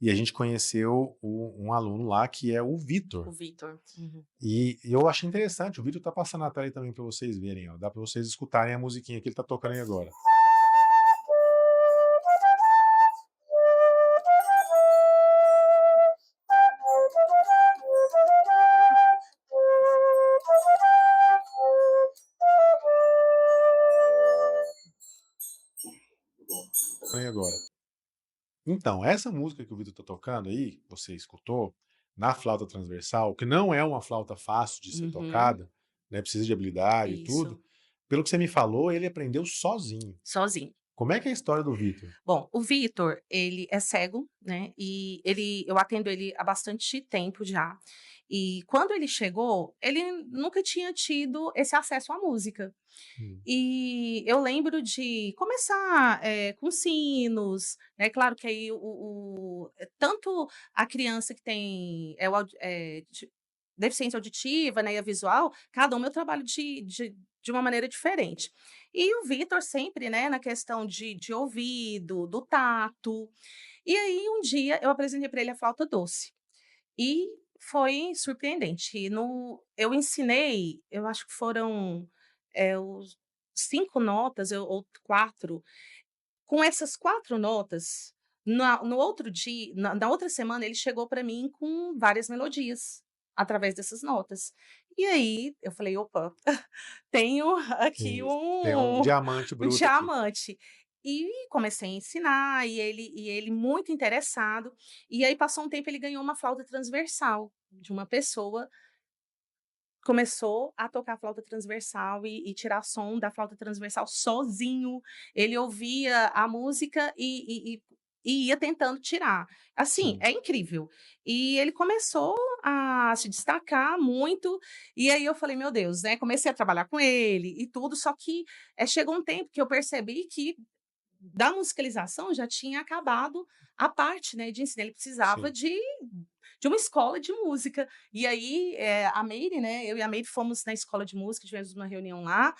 e a gente conheceu um aluno lá que é o O Vitor. Vitor. Uhum. E eu achei interessante, o Vitor tá passando na tela aí também para vocês verem, ó. Dá para vocês escutarem a musiquinha que ele tá tocando aí agora. Aí agora. Então, essa música que o Vitor tá tocando aí, você escutou, na flauta transversal, que não é uma flauta fácil de ser Uhum. tocada, né? Precisa de habilidade e tudo. Isso, Pelo que você me falou, ele aprendeu sozinho. sozinho. Como é que é a história do Vitor? Bom, o Vitor, ele é cego, né, e eu atendo ele há bastante tempo já. E quando ele chegou, ele nunca tinha tido esse acesso à música. Hum, E eu lembro de começar, com sinos, né, claro que aí tanto a criança que tem, deficiência auditiva, né, e a visual, cada um eu trabalho de uma maneira diferente. E o Vitor sempre, né, na questão de ouvido, do tato. E aí um dia eu apresentei para ele a flauta doce. E foi surpreendente. Eu ensinei, eu acho que foram, os 5 notas, ou 4. Com essas 4 notas, no outro dia, na outra semana, ele chegou para mim com várias melodias, através dessas notas. E aí eu falei: "Opa, tenho aqui isso. Tem um diamante um bruto aqui. diamante". E comecei a ensinar, e ele muito interessado. E aí passou um tempo, ele ganhou uma flauta transversal de uma pessoa, começou a tocar flauta transversal e tirar som da flauta transversal sozinho. Ele ouvia a música e ia tentando tirar. Assim, Sim, é incrível. E ele começou a se destacar muito, e aí eu falei: "Meu Deus", né, comecei a trabalhar com ele e tudo, só que, chegou um tempo que eu percebi que da musicalização já tinha acabado a parte, né, de ensino, ele precisava sim. de uma escola de música. E aí, a Meire, né, eu e a Meire fomos na escola de música, tivemos uma reunião lá,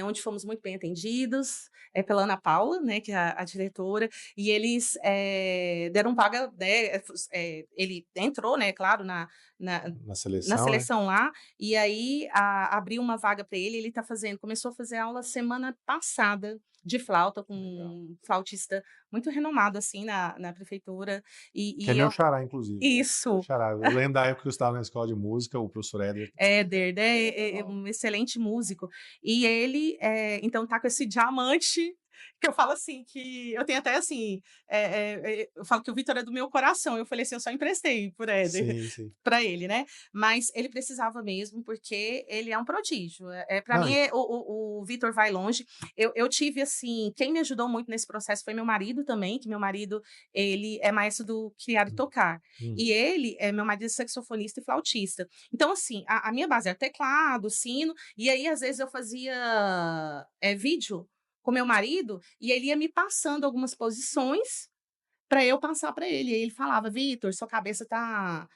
onde fomos muito bem atendidos, pela Ana Paula, né, que é a diretora, e eles, deram vaga, né, ele entrou, né, claro, na Na na seleção, né? seleção lá, e aí abriu uma vaga para ele, ele está fazendo, começou a fazer aula semana passada de flauta com Legal. um flautista muito renomado, assim, na prefeitura, Que é e meu eu xará, inclusive. Meu isso, xará. Eu lembro da época que eu estava na escola de música, o professor Éder. Éder, né, é um excelente músico. E ele, então tá com esse diamante, que eu falo assim, que eu tenho até assim, eu falo que o Vitor é do meu coração, eu falei assim: "Eu só emprestei por Éder", Sim, sim. para ele, né, mas ele precisava mesmo, porque ele é um prodígio. Para Não, mim, o Vitor vai longe. Eu tive, assim, quem me ajudou muito nesse processo foi meu marido também, que meu marido, ele é maestro do criar e tocar. hum, E ele meu marido é saxofonista e flautista. Então, assim, a minha base era teclado, sino, e aí, às vezes, eu fazia vídeo com meu marido, e ele ia me passando algumas posições para eu passar para ele. E aí ele falava: "Vitor, sua cabeça tá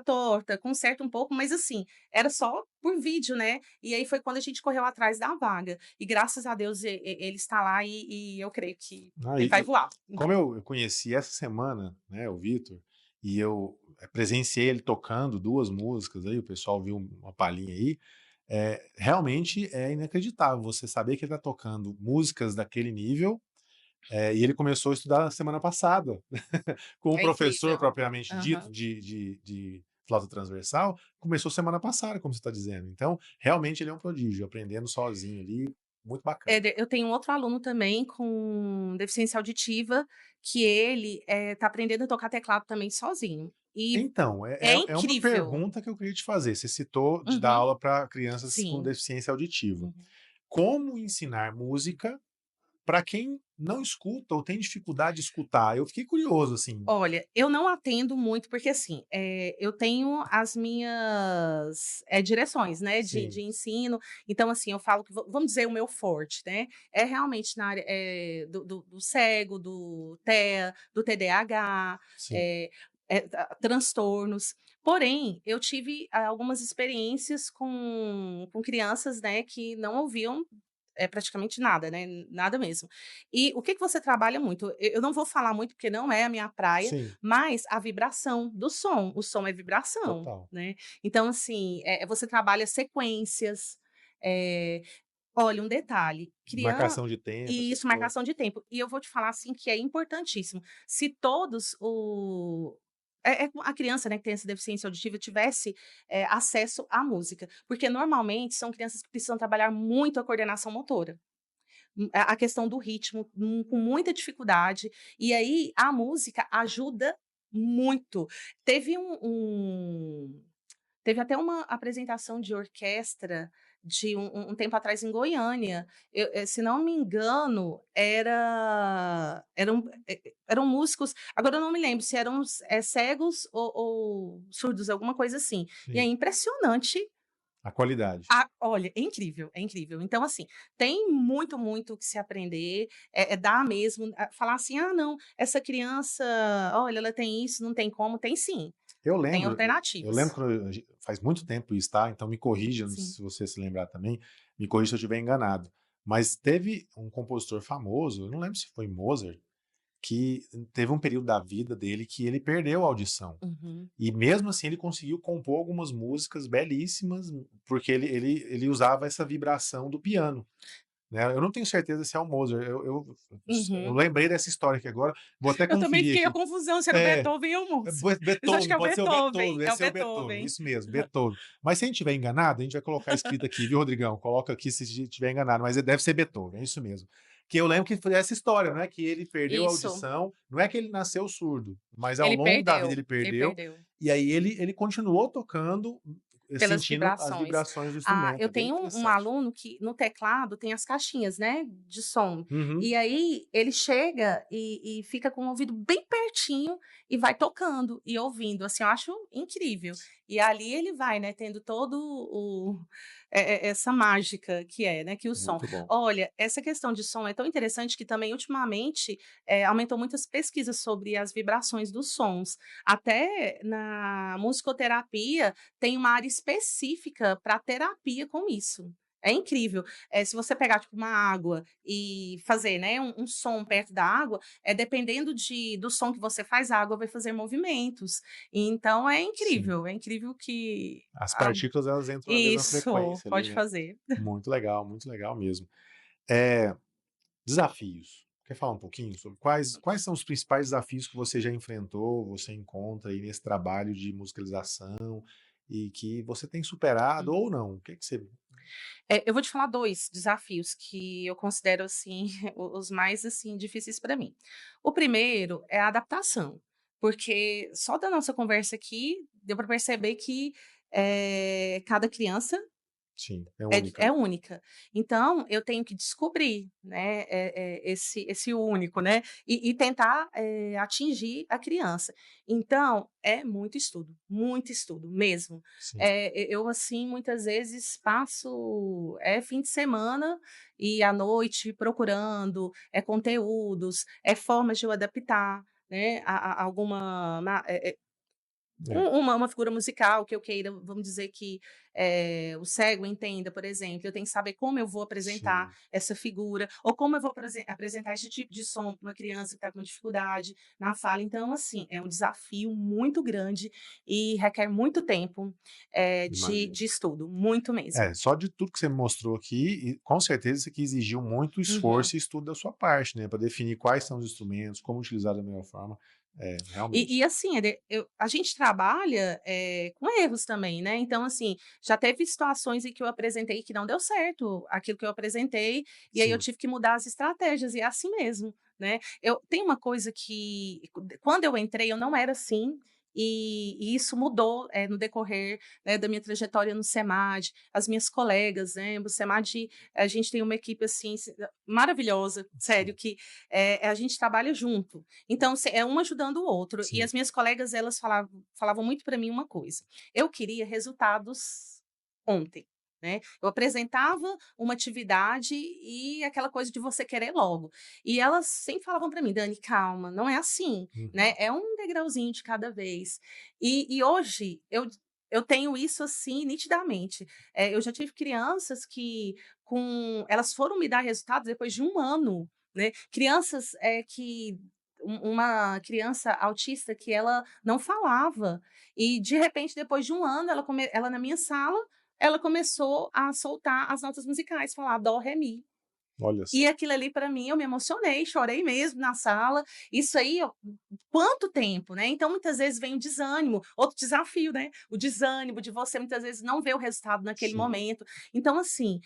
torta, conserta um pouco", mas assim, era só por vídeo, né. E aí foi quando a gente correu atrás da vaga. E graças a Deus ele está lá, e eu creio que ele vai aí, voar. como eu conheci essa semana, né, o Vitor, e eu presenciei ele tocando 2 músicas aí, o pessoal viu uma palhinha aí, realmente é inacreditável você saber que ele tá tocando músicas daquele nível, e ele começou a estudar na semana passada, com o É professor incrível. propriamente dito Aham. de flauta transversal, começou semana passada, como você está dizendo. Então, realmente ele é um prodígio, aprendendo sozinho ali, muito bacana. Eu tenho um outro aluno também com deficiência auditiva, que ele, tá aprendendo a tocar teclado também sozinho. E Então, é é uma incrível. pergunta que eu queria te fazer. Você citou de dar Uhum. aula para crianças com Sim. deficiência auditiva. Uhum. Como ensinar música para quem não escuta ou tem dificuldade de escutar? Eu fiquei curioso, assim. Olha, eu não atendo muito, porque assim, eu tenho as minhas, direções, né, de Sim, ensino, então assim, eu falo que vamos dizer o meu forte, né, é realmente na área, do cego, do TEA, do TDAH, sim, eh transtornos. Porém, eu tive algumas experiências com crianças, né, que não ouviam praticamente nada, né, nada mesmo. E o que que você trabalha muito? Eu não vou falar muito, porque não é a minha praia, sim, mas a vibração do som, o som é vibração, total. né. Então assim, você trabalha sequências, olha, um detalhe, Marcação de tempo, essas isso, coisas. marcação de tempo. E eu vou te falar, assim, que é importantíssimo. Se todos a criança, né, que tem essa deficiência auditiva tivesse, acesso à música, porque normalmente são crianças que precisam trabalhar muito a coordenação motora. A questão do ritmo, com muita dificuldade, e aí a música ajuda muito. Teve teve até uma apresentação de orquestra de um tempo atrás em Goiânia. Se não me engano, eram músicos, agora eu não me lembro se eram cegos ou surdos, alguma coisa assim. E é Sim, impressionante. a qualidade. Olha, é incrível, é incrível. Então, assim, tem muito, muito o que se aprender, dar mesmo, falar assim: "Ah, não, essa criança, olha, ela tem isso, não tem como", tem sim, Eu tem lembro eu lembro alternativas. quando faz muito tempo isso, tá, então me corrija Sim. se você se lembrar também, me corrija se eu estiver enganado. Mas teve um compositor famoso, eu não lembro se foi Mozart, que teve um período da vida dele que ele perdeu a audição. Uhum. E mesmo assim ele conseguiu compor algumas músicas belíssimas, porque ele usava essa vibração do piano. Né, eu não tenho certeza se é o Mozart, eu Uhum. lembrei dessa história aqui agora, vou até Eu também conferir fiquei a aqui. confusão se era o É, Beethoven ou o Mozart. Mas acho que Beethoven, é o pode ser o Beethoven, Beethoven, é esse o é o Beethoven, Beethoven. isso mesmo, Beethoven. Mas se a gente estiver enganado, a gente vai colocar escrito aqui, viu, Rodrigão? Coloca aqui se estiver enganado, mas deve ser Beethoven, é isso mesmo. Que eu lembro que foi essa história, não é que ele perdeu a Isso, audição, não é que ele nasceu surdo, mas ao ele longo da vida perdeu, ele ele perdeu, perdeu. e aí ele continuou tocando, Pelas sentindo as vibrações. vibrações do Ah, instrumento, eu é bem tenho um interessante. aluno que no teclado tem as caixinhas, né, de som, Uhum, e aí ele chega e fica com o ouvido bem pertinho e vai tocando e ouvindo, assim, eu acho incrível. E ali ele vai, né, tendo todo essa mágica que é, né, que o som. muito bom. Olha, essa questão de som é tão interessante que também ultimamente, aumentou muitas pesquisas sobre as vibrações dos sons. Até na musicoterapia tem uma área específica para terapia com isso. É incrível. Se você pegar, tipo, uma água e fazer, né, um som perto da água, dependendo do som que você faz, a água vai fazer movimentos. Então Sim. é incrível que As a partículas elas entram na mesma isso, frequência ali, pode né. fazer. Muito legal mesmo. Eh, desafios. Quer falar um pouquinho sobre quais são os principais desafios que você já enfrentou, você encontra aí nesse trabalho de musicalização e que você tem superado ou não? O que que você Eu vou te falar 2 desafios que eu considero, assim, os mais, assim, difíceis para mim. O primeiro é a adaptação, porque só da nossa conversa aqui, deu para perceber que, cada criança sim, é é única. única. Então, eu tenho que descobrir, né, esse único, né, e tentar, atingir a criança. Então, é muito estudo mesmo. Sim, Eu, assim, muitas vezes passo, fim de semana e à noite procurando, conteúdos, formas de eu adaptar, né, a alguma é, uma figura musical que eu queira, vamos dizer que, o cego entenda, por exemplo, eu tenho que saber como eu vou apresentar sim. essa figura, ou como eu vou apresentar esse tipo de som para uma criança que está com dificuldade na fala. Então, assim, é um desafio muito grande e requer muito tempo, Imagino. de estudo, muito mesmo. É, só de tudo que você me mostrou aqui, e com certeza isso aqui exigiu muito Uhum. esforço e estudo da sua parte, né, para definir quais são os instrumentos, como utilizar da melhor forma. É, E realmente. assim, a gente trabalha, com erros também, né, então assim, já teve situações em que eu apresentei que não deu certo aquilo que eu apresentei, e aí eu Sim, tive que mudar as estratégias, e é assim mesmo, né. Eu tem uma coisa que quando eu entrei eu não era assim, e isso mudou, no decorrer, né, da minha trajetória no SEMAD, as minhas colegas, né, o SEMAD, a gente tem uma equipe, assim, maravilhosa, sério, Sim, que, a gente trabalha junto. Então, é um ajudando o outro. E sim. as minhas colegas, elas falavam muito para mim uma coisa: eu queria resultados ontem, né. Eu apresentava uma atividade e aquela coisa de você querer logo. E elas sempre falavam para mim: "Dani, calma, não é assim, né, Uhum. é um degrauzinho de cada vez". E hoje eu tenho isso, assim, nitidamente. Eu já tive crianças que elas foram me dar resultados depois de 1 ano, né. Crianças, que uma criança autista que ela não falava, e de repente depois de 1 ano ela na minha sala, ela começou a soltar as notas musicais, falar dó, ré, mi. Olha E só. aquilo ali para mim eu me emocionei, chorei mesmo na sala. Isso aí, ó, quanto tempo, né. Então muitas vezes vem o desânimo, outro desafio, né, o desânimo de você muitas vezes não ver o resultado naquele Sim. momento. Então assim,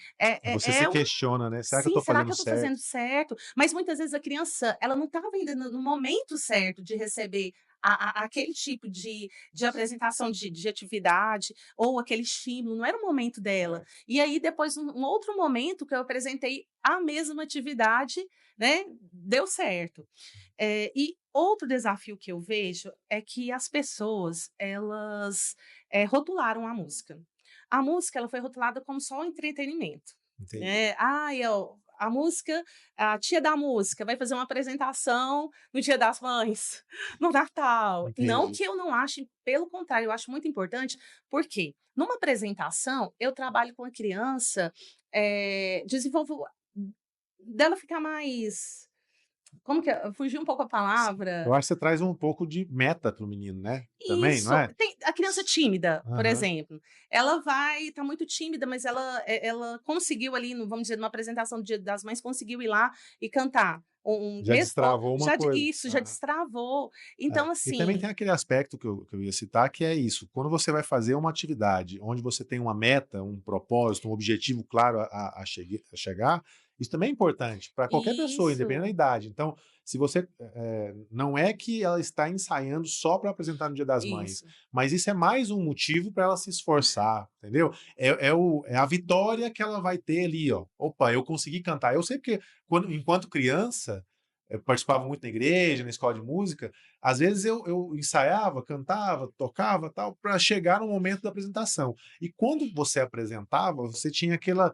Você se é um questiona, né: "Será que eu sim, tô será que fazendo eu estou fazendo certo?" certo? Mas muitas vezes a criança, ela não estava ainda no momento certo de receber aquele tipo de apresentação de atividade ou aquele estímulo, não era o momento dela. E aí depois um outro momento que eu apresentei a mesma atividade, né, deu certo. E outro desafio que eu vejo é que as pessoas, elas, rotularam a música. A música, ela foi rotulada como só entretenimento, Entendi, né. "Ai, ó, a música, a tia da música vai fazer uma apresentação no Dia das Mães, no Natal". Não entendi. que eu não ache, pelo contrário, eu acho muito importante, porque numa apresentação eu trabalho com a criança, desenvolvo dela ficar mais, como que é? Fugiu um pouco a Sim. Eu palavra. acho que você traz um pouco de meta para o menino, né, também, não Isso, é? tem a criança tímida, por Aham. exemplo, ela vai tá muito tímida, mas ela conseguiu ali vamos dizer, numa apresentação do Dia das Mães, conseguiu ir lá e cantar, Já mesmo destravou uma já coisa. já Aham. destravou. É. Então E também assim, tem aquele aspecto que eu ia citar, que é isso, quando você vai fazer uma atividade onde você tem uma meta, um propósito, um objetivo claro a chegar, isso também é importante para qualquer pessoa, independente da isso, idade. Então, se você, não é que ela está ensaiando só para apresentar no Dia das Mães, isso, mas isso é mais um motivo para ela se esforçar, entendeu? É a vitória que ela vai ter ali, ó: "Opa, eu consegui cantar". Eu sei porque enquanto criança, eu participava muito na igreja, na escola de música, às vezes eu ensaiava, cantava, tocava, tal, para chegar no momento da apresentação. E quando você apresentava, você tinha aquela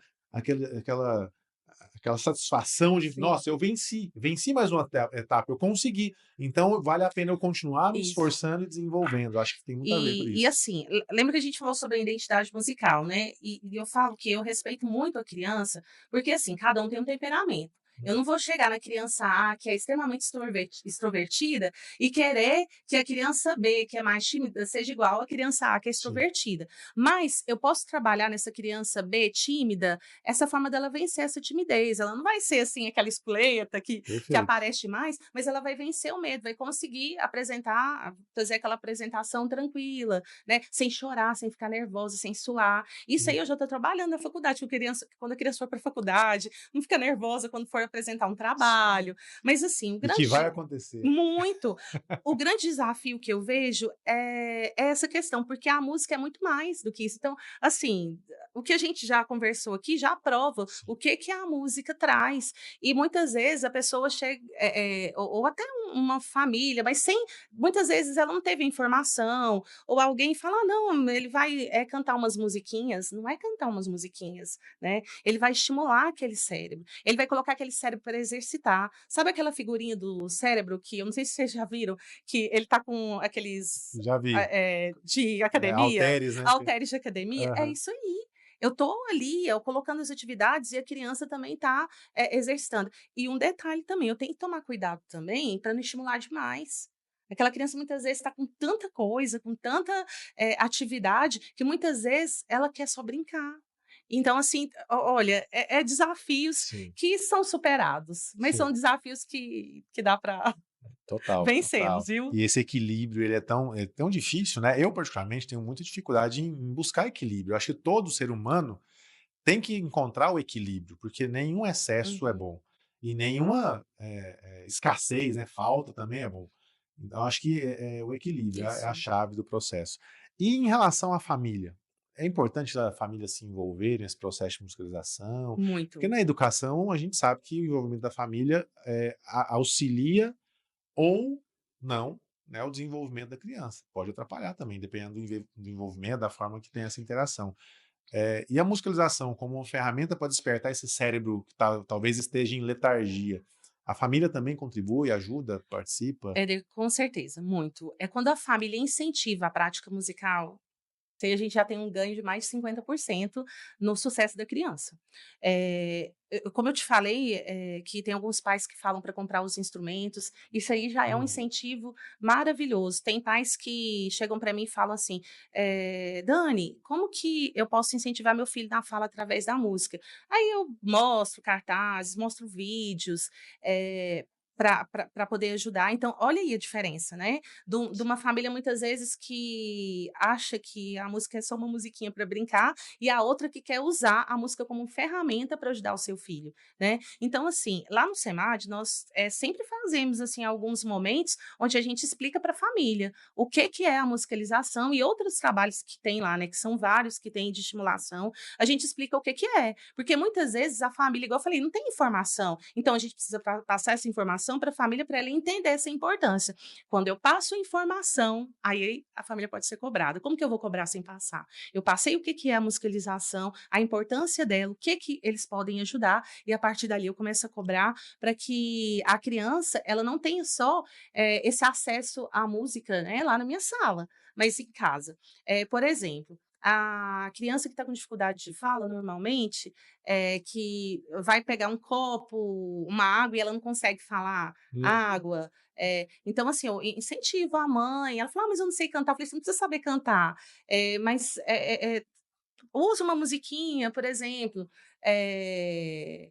satisfação de: sim, "Nossa, eu venci mais uma etapa, eu consegui, então vale a pena eu continuar me isso. esforçando e desenvolvendo". Acho que tem muito a ver com E isso. assim, lembra que a gente falou sobre a identidade musical, né, e eu falo que eu respeito muito a criança, porque assim, cada um tem um temperamento. Eu não vou chegar na criança A, que é extremamente extrovertida, e querer que a criança B, que é mais tímida, seja igual à criança A, que é Sim, extrovertida. Mas eu posso trabalhar nessa criança B tímida, essa forma dela vencer essa timidez. Ela não vai ser assim aquela espoleta que perfeito. aparece mais, mas ela vai vencer o medo, vai conseguir apresentar, fazer aquela apresentação tranquila, né, sem chorar, sem ficar nervosa, sem suar. Isso aí Hum. eu já estou trabalhando na faculdade, com criança, quando a criança for para a faculdade, não fica nervosa quando for apresentar um Sim. trabalho. Mas assim, E que vai acontecer. muito. O grande desafio que eu vejo é essa questão, porque a música é muito mais do que isso. Então, assim, o que a gente já conversou aqui já prova Sim, o que que a música traz. E muitas vezes a pessoa chega, ou até uma família, mas sem, muitas vezes ela não teve informação, ou alguém fala: "Ah, não, ele vai, cantar umas musiquinhas", não é cantar umas musiquinhas, né, ele vai estimular aquele cérebro, ele vai colocar aquele cérebro para exercitar. Sabe aquela figurinha do cérebro que eu não sei se vocês já viram, que ele tá com aqueles, já vi. de É, academia, halteres, né. halteres de academia? É Aham. isso aí. Eu tô ali, eu colocando as atividades e a criança também tá, exercitando. E um detalhe também, eu tenho que tomar cuidado também para não estimular demais. Aquela criança muitas vezes está com tanta coisa, com tanta, atividade, que muitas vezes ela quer só brincar. Então assim, olha, é desafios Sim, que são superados, mas sim. são desafios que dá para Total, vencê-los, total. viu? E esse equilíbrio, ele é tão difícil, né. Eu, particularmente, tenho muita dificuldade em buscar equilíbrio. Eu acho que todo ser humano tem que encontrar o equilíbrio, porque nenhum excesso é Uhum. bom. E nenhuma, escassez, né, falta também é bom. Então, acho que é o equilíbrio, é a Isso, chave do processo. E em relação à família, é importante a família se envolver nesse processo de musicalização, porque muito. na educação a gente sabe que o envolvimento da família auxilia ou não, né, o desenvolvimento da criança. Pode atrapalhar também, dependendo do envolvimento, da forma que tem essa interação. E a musicalização como uma ferramenta para despertar esse cérebro que talvez esteja em letargia. A família também contribui, ajuda, participa? Com certeza, muito. É quando a família incentiva a prática musical. Aí a gente já tem um ganho de mais de 50% no sucesso da criança. Como eu te falei, que tem alguns pais que falam para comprar os instrumentos, isso aí já é um Uhum. incentivo maravilhoso. Tem pais que chegam para mim e falam assim: Dani, como que eu posso incentivar meu filho na fala através da música? Aí eu mostro cartazes, mostro vídeos. Para poder ajudar. Então, olha aí a diferença, né? De uma família, muitas vezes, que acha que a música é só uma musiquinha para brincar, e a outra que quer usar a música como ferramenta para ajudar o seu filho, né? Então, assim, lá no SEMAD, nós sempre fazemos, assim, alguns momentos onde a gente explica para a família o que é a musicalização e outros trabalhos que tem lá, né? Que são vários que tem de estimulação. A gente explica o que é, porque muitas vezes a família, igual eu falei, não tem informação. Então, a gente precisa passar essa informação para a família para ela entender essa importância. Quando eu passo informação, aí a família pode ser cobrada. Como que eu vou cobrar sem passar? Eu passei o que é a musicalização, a importância dela, o que eles podem ajudar, e a partir dali eu começo a cobrar para que a criança ela não tenha só esse acesso à música, né, lá na minha sala, mas em casa. Por exemplo, a criança que está com dificuldade de fala, normalmente, que vai pegar um copo, uma água e ela não consegue falar Uhum. água. Então, assim, eu incentivo a mãe. Ela fala: "Ah, mas eu não sei cantar." Eu falei: "Você não precisa saber cantar, mas usa uma musiquinha, por exemplo, eh,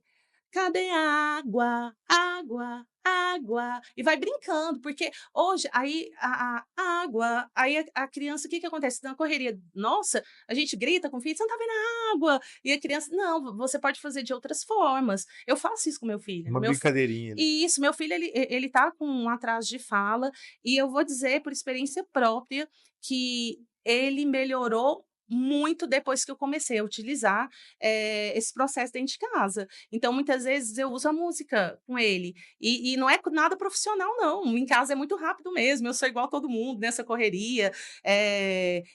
cadê a água? Água, água. E vai brincando, porque hoje aí a água, aí a criança, o que que acontece? Na correria, nossa, a gente grita com o filho: "Você não tá vendo a água?" E a criança: "Não, você pode fazer de outras formas." Eu faço isso com meu filho. Uma brincadeirinha ali. E isso, meu filho, ele tá com um atraso de fala, e eu vou dizer por experiência própria que ele melhorou muito depois que eu comecei a utilizar, esse processo dentro de casa. Então, muitas vezes, eu uso a música com ele, e não é nada profissional não, em casa é muito rápido mesmo, eu sou igual a todo mundo nessa correria.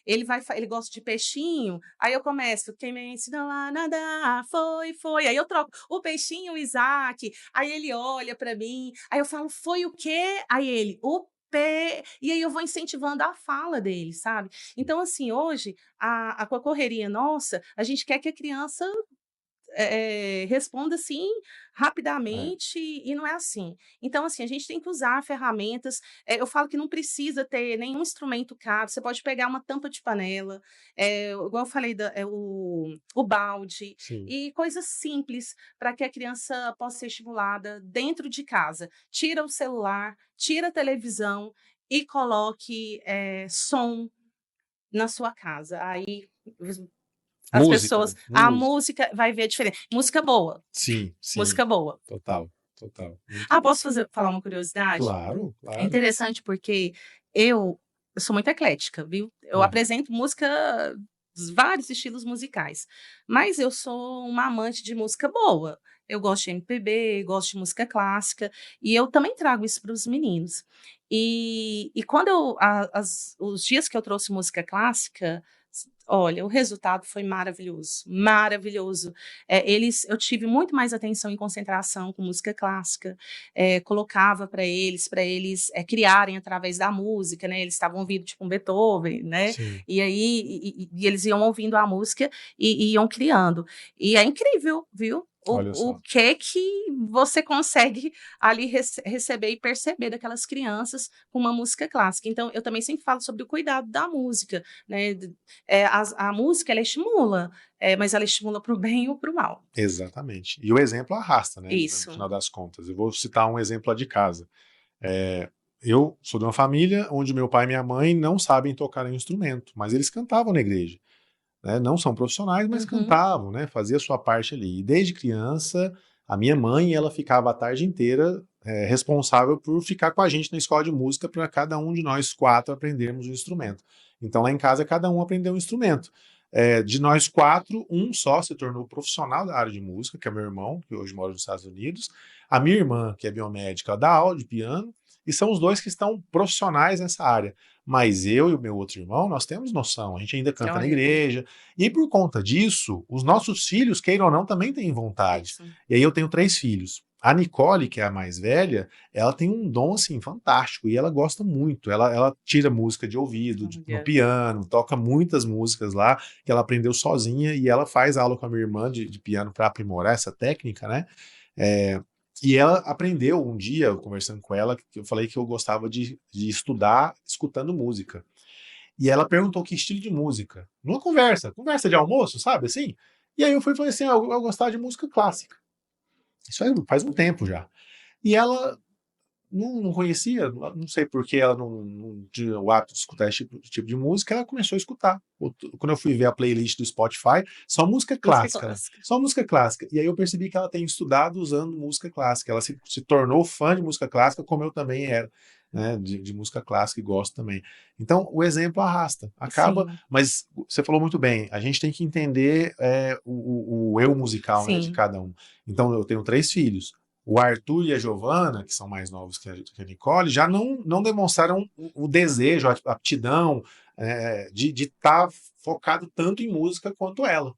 Ele gosta de peixinho, aí eu começo: "Quem me ensinou a nadar foi", aí eu troco: "O peixinho, o Isaac", aí ele olha para mim, aí eu falo: "Foi o quê?" Aí ele: "O pé", e aí eu vou incentivando a fala dele, sabe. Então, assim, hoje, com a correria nossa, a gente quer que a criança responda, assim, É. rapidamente, e não é assim. Então, assim, a gente tem que usar ferramentas. Eu falo que não precisa ter nenhum instrumento caro, você pode pegar uma tampa de panela, igual eu falei, o balde, Sim. e coisas simples para que a criança possa ser estimulada dentro de casa. Tira o celular, tira a televisão e coloque, som na sua casa. Aí as Música, pessoas, né, a música. música vai ver a diferença. Música boa, Sim, sim. música boa. Total, total. Muito Ah, bom. posso falar uma curiosidade? Claro, É claro. interessante porque eu eu sou muito eclética, viu. Eu Aham. apresento música, vários estilos musicais, mas eu sou uma amante de música boa. Eu gosto de MPB, gosto de música clássica, e eu também trago isso para os meninos. E quando os dias que eu trouxe música clássica, olha, o resultado foi maravilhoso, maravilhoso. Eu tive muito mais atenção e concentração com música clássica, colocava para eles, criarem através da música, né, eles estavam ouvindo, tipo, um Beethoven, né, Sim. e aí e eles iam ouvindo a música e iam criando. E é incrível, viu, Olha o só. que você consegue ali receber e perceber daquelas crianças com uma música clássica. Então eu também sempre falo sobre o cuidado da música, né, a música ela estimula, mas ela estimula para o bem ou para o mal. Exatamente. E o exemplo arrasta, né, no Isso. final das contas. Eu vou citar um exemplo lá de casa. Eu sou de uma família onde meu pai e minha mãe não sabem tocar nenhum instrumento, mas eles cantavam na igreja, né? Não são profissionais, mas Uhum. cantavam, né? Fazia a sua parte ali. E desde criança, a minha mãe, ela ficava a tarde inteira responsável por ficar com a gente na escola de música para cada um de nós 4 aprendermos um instrumento. Então, lá em casa, cada um aprendeu um instrumento. De nós 4, um só se tornou profissional da área de música, que é meu irmão, que hoje mora nos Estados Unidos. A minha irmã, que é biomédica, dá aula de piano, e são os dois que estão profissionais nessa área. Mas eu e o meu outro irmão, nós temos noção, a gente ainda canta na Olha, igreja, e por conta disso, os nossos filhos, queiram ou não, também têm vontade. isso. E aí eu tenho 3 filhos. A Nicole, que é a mais velha, ela tem um dom, assim, fantástico, e ela gosta muito. Ela tira música de ouvido, no Olha, piano, toca muitas músicas lá, que ela aprendeu sozinha, e ela faz aula com a minha irmã de piano para aprimorar essa técnica, né? É, e ela aprendeu um dia, conversando com ela, que eu falei que eu gostava de estudar escutando música. E ela perguntou que estilo de música. Numa conversa de almoço, sabe assim? E aí eu fui e falei assim: eu gostava de música clássica. Isso faz um tempo já. E ela não conhecia, não sei por que ela não tinha o hábito de escutar esse tipo de música, ela começou a escutar. Quando eu fui ver a playlist do Spotify, só música música clássica, né? clássica. Só música clássica. E aí eu percebi que ela tem estudado usando música clássica. Ela se tornou fã de música clássica, como eu também era, né? De música clássica e gosto também. Então, o exemplo arrasta. Acaba, Sim, mas você falou muito bem, a gente tem que entender o eu musical, né, de sim, cada um. Então, eu tenho 3 filhos. O Arthur e a Giovana, que são mais novos que a Nicole, já não demonstraram o desejo, a aptidão de estar focado tanto em música quanto ela.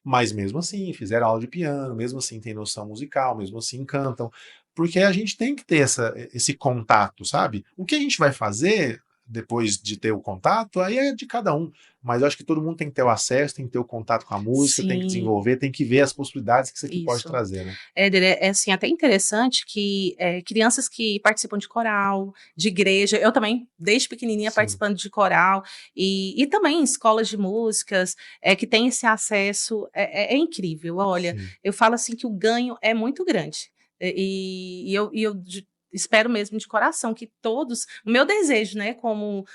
Mas mesmo assim, fizeram aula de piano, mesmo assim tem noção musical, mesmo assim cantam. Porque a gente tem que ter esse contato, sabe? O que a gente vai fazer depois de ter o contato, aí é de cada um. Mas eu acho que todo mundo tem que ter o acesso, tem que ter o contato com a música, tem que sim, desenvolver, tem que ver as possibilidades que isso aqui pode isso. trazer, né? Éder, assim, até interessante que crianças que participam de coral, de igreja, eu também, desde pequenininha, Sim. participando de coral, e também em escolas de músicas, que tem esse acesso, é incrível. Olha, Sim. eu falo assim que o ganho é muito grande. Espero mesmo de coração que todos, o meu desejo, né, como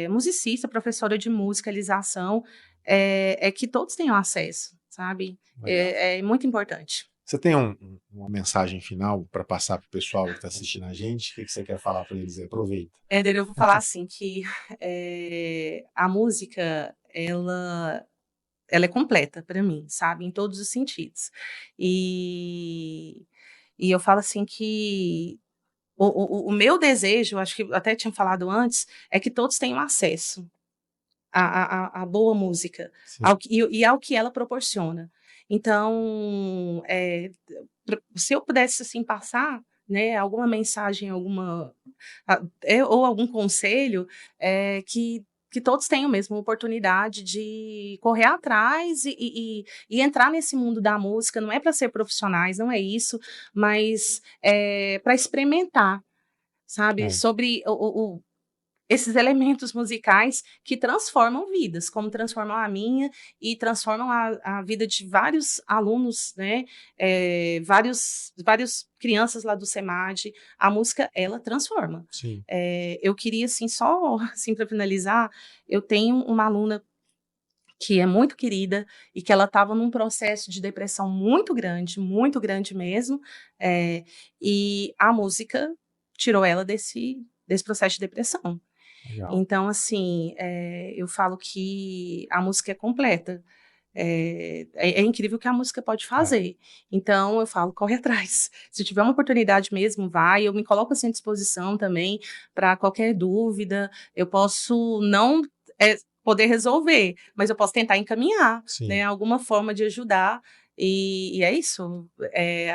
musicista, professora de musicalização, é que todos tenham acesso, sabe? Legal. É muito importante. Você tem uma mensagem final para passar para o pessoal que está assistindo a gente? O que você quer falar para eles? Aproveita. Éder, eu vou falar assim que a música, ela é completa para mim, sabe, em todos os sentidos. E, e eu falo assim que o meu desejo, acho que eu até tinha falado antes, é que todos tenham acesso à boa música, Sim. e ao que ela proporciona. Então, se eu pudesse assim passar, né, alguma mensagem, ou algum conselho, que todos tenham mesmo a oportunidade de correr atrás e entrar nesse mundo da música. Não é para ser profissionais, não é isso, mas para experimentar, sabe, É, sobre esses elementos musicais que transformam vidas, como transformam a minha e transformam a vida de vários alunos, né? Vários crianças lá do SEMAD. A música, ela transforma. sim. Eu queria, assim, só assim, para finalizar, eu tenho uma aluna que é muito querida e que ela estava num processo de depressão muito grande mesmo, e a música tirou ela desse processo de depressão. Legal. Então, assim, eu falo que a música é completa. É incrível o que a música pode É. fazer. Então, eu falo, corre atrás. Se tiver uma oportunidade mesmo, vai. Eu me coloco assim à disposição também para qualquer dúvida. Eu posso não poder resolver, mas eu posso tentar encaminhar, né? Sim. Alguma forma de ajudar. E é isso.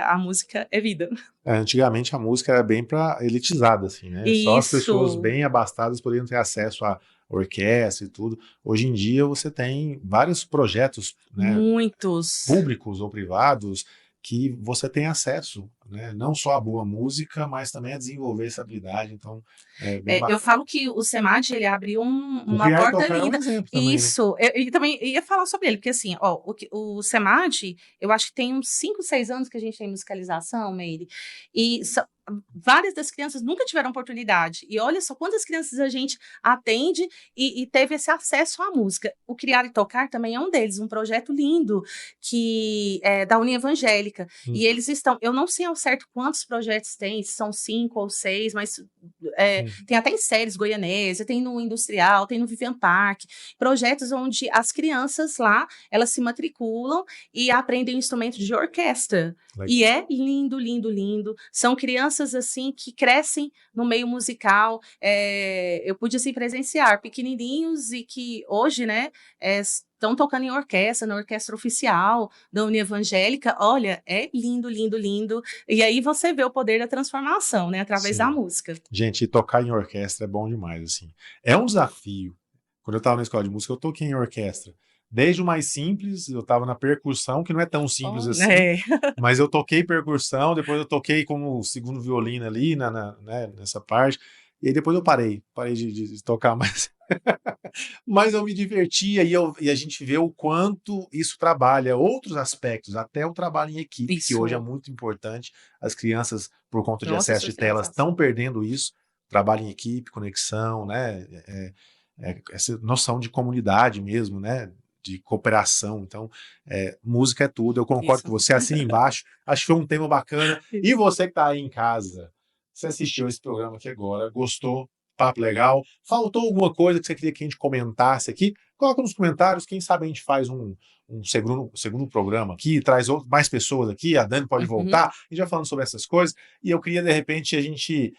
A música é vida. Antigamente a música era bem para elitizada, assim, né? Só as pessoas Isso. bem abastadas podiam ter acesso à orquestra e tudo. Hoje em dia você tem vários projetos, né, Muitos. públicos ou privados, que você tem acesso, né, não só à boa música, mas também a desenvolver essa habilidade. Então, é bem Eu bacana. falo que o SEMAD, ele abriu O uma Criar e porta Tocar é um linda. exemplo também, né? Isso, eu também ia falar sobre ele, porque assim, ó, o SEMAD, eu acho que tem uns 5, 6 anos que a gente tem musicalização, Meire, e várias das crianças nunca tiveram oportunidade. E olha só quantas crianças a gente atende e teve esse acesso à música. O Criar e Tocar também é um deles, um projeto lindo que é da União Evangélica. Hum, E eles estão, eu não sei ao certo quantos projetos tem, se são 5 ou 6, mas hum. tem até em séries goianésia, tem no Industrial, tem no Vivian Park, projetos onde as crianças lá, elas se matriculam e aprendem instrumentos de orquestra. E Legal. é lindo, lindo, lindo. São crianças assim que crescem no meio musical. Eu pude assim presenciar pequenininhos e que hoje, né, estão tocando em orquestra, na orquestra oficial da União Evangélica. Olha, é lindo, lindo, lindo. E aí você vê o poder da transformação, né, através da Sim. música. Gente, tocar em orquestra é bom demais, assim. É um desafio. Quando eu estava na escola de música, eu toquei em orquestra. Desde o mais simples, eu estava na percussão, que não é tão simples Oh, assim, mas eu toquei percussão, depois eu toquei como segundo violino ali, né, nessa parte, e aí depois eu parei de tocar, mas eu me divertia e a gente vê o quanto isso trabalha outros aspectos, até o trabalho em equipe, que hoje é isso. muito importante. As crianças, por conta de Nossa, excesso de telas, socialização. estão perdendo isso. Trabalho em equipe, conexão, né? Essa noção de comunidade mesmo, né? De cooperação. Então, música é tudo. Eu concordo com Isso. você. Assina embaixo. Acho que foi um tema bacana. E você que está aí em casa, você assistiu esse programa aqui agora, gostou? Papo legal. Faltou alguma coisa que você queria que a gente comentasse aqui? Coloca nos comentários. Quem sabe a gente faz um segundo programa aqui, traz mais pessoas aqui. A Dani pode Uhum. voltar. A gente vai falando sobre essas coisas. E eu queria, de repente, a gente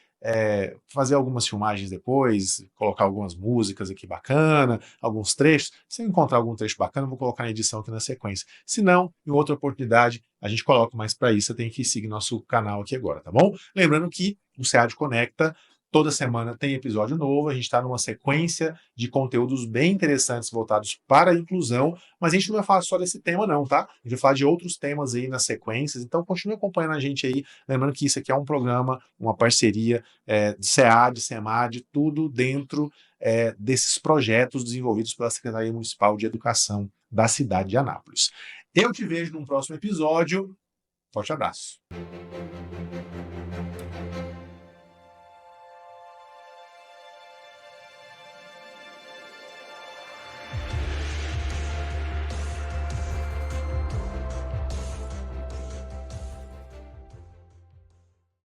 fazer algumas filmagens depois, colocar algumas músicas aqui bacana, alguns trechos. Se eu encontrar algum trecho bacana, eu vou colocar na edição aqui na sequência. Se não, em outra oportunidade, a gente coloca, mas para isso você tem que seguir nosso canal aqui agora, tá bom? Lembrando que o SEAD Conecta toda semana tem episódio novo, a gente está numa sequência de conteúdos bem interessantes voltados para a inclusão, mas a gente não vai falar só desse tema não, tá? A gente vai falar de outros temas aí nas sequências, então continue acompanhando a gente aí, lembrando que isso aqui é um programa, uma parceria de SEAD, SEMAD, tudo dentro desses projetos desenvolvidos pela Secretaria Municipal de Educação da cidade de Anápolis. Eu te vejo num próximo episódio, forte abraço.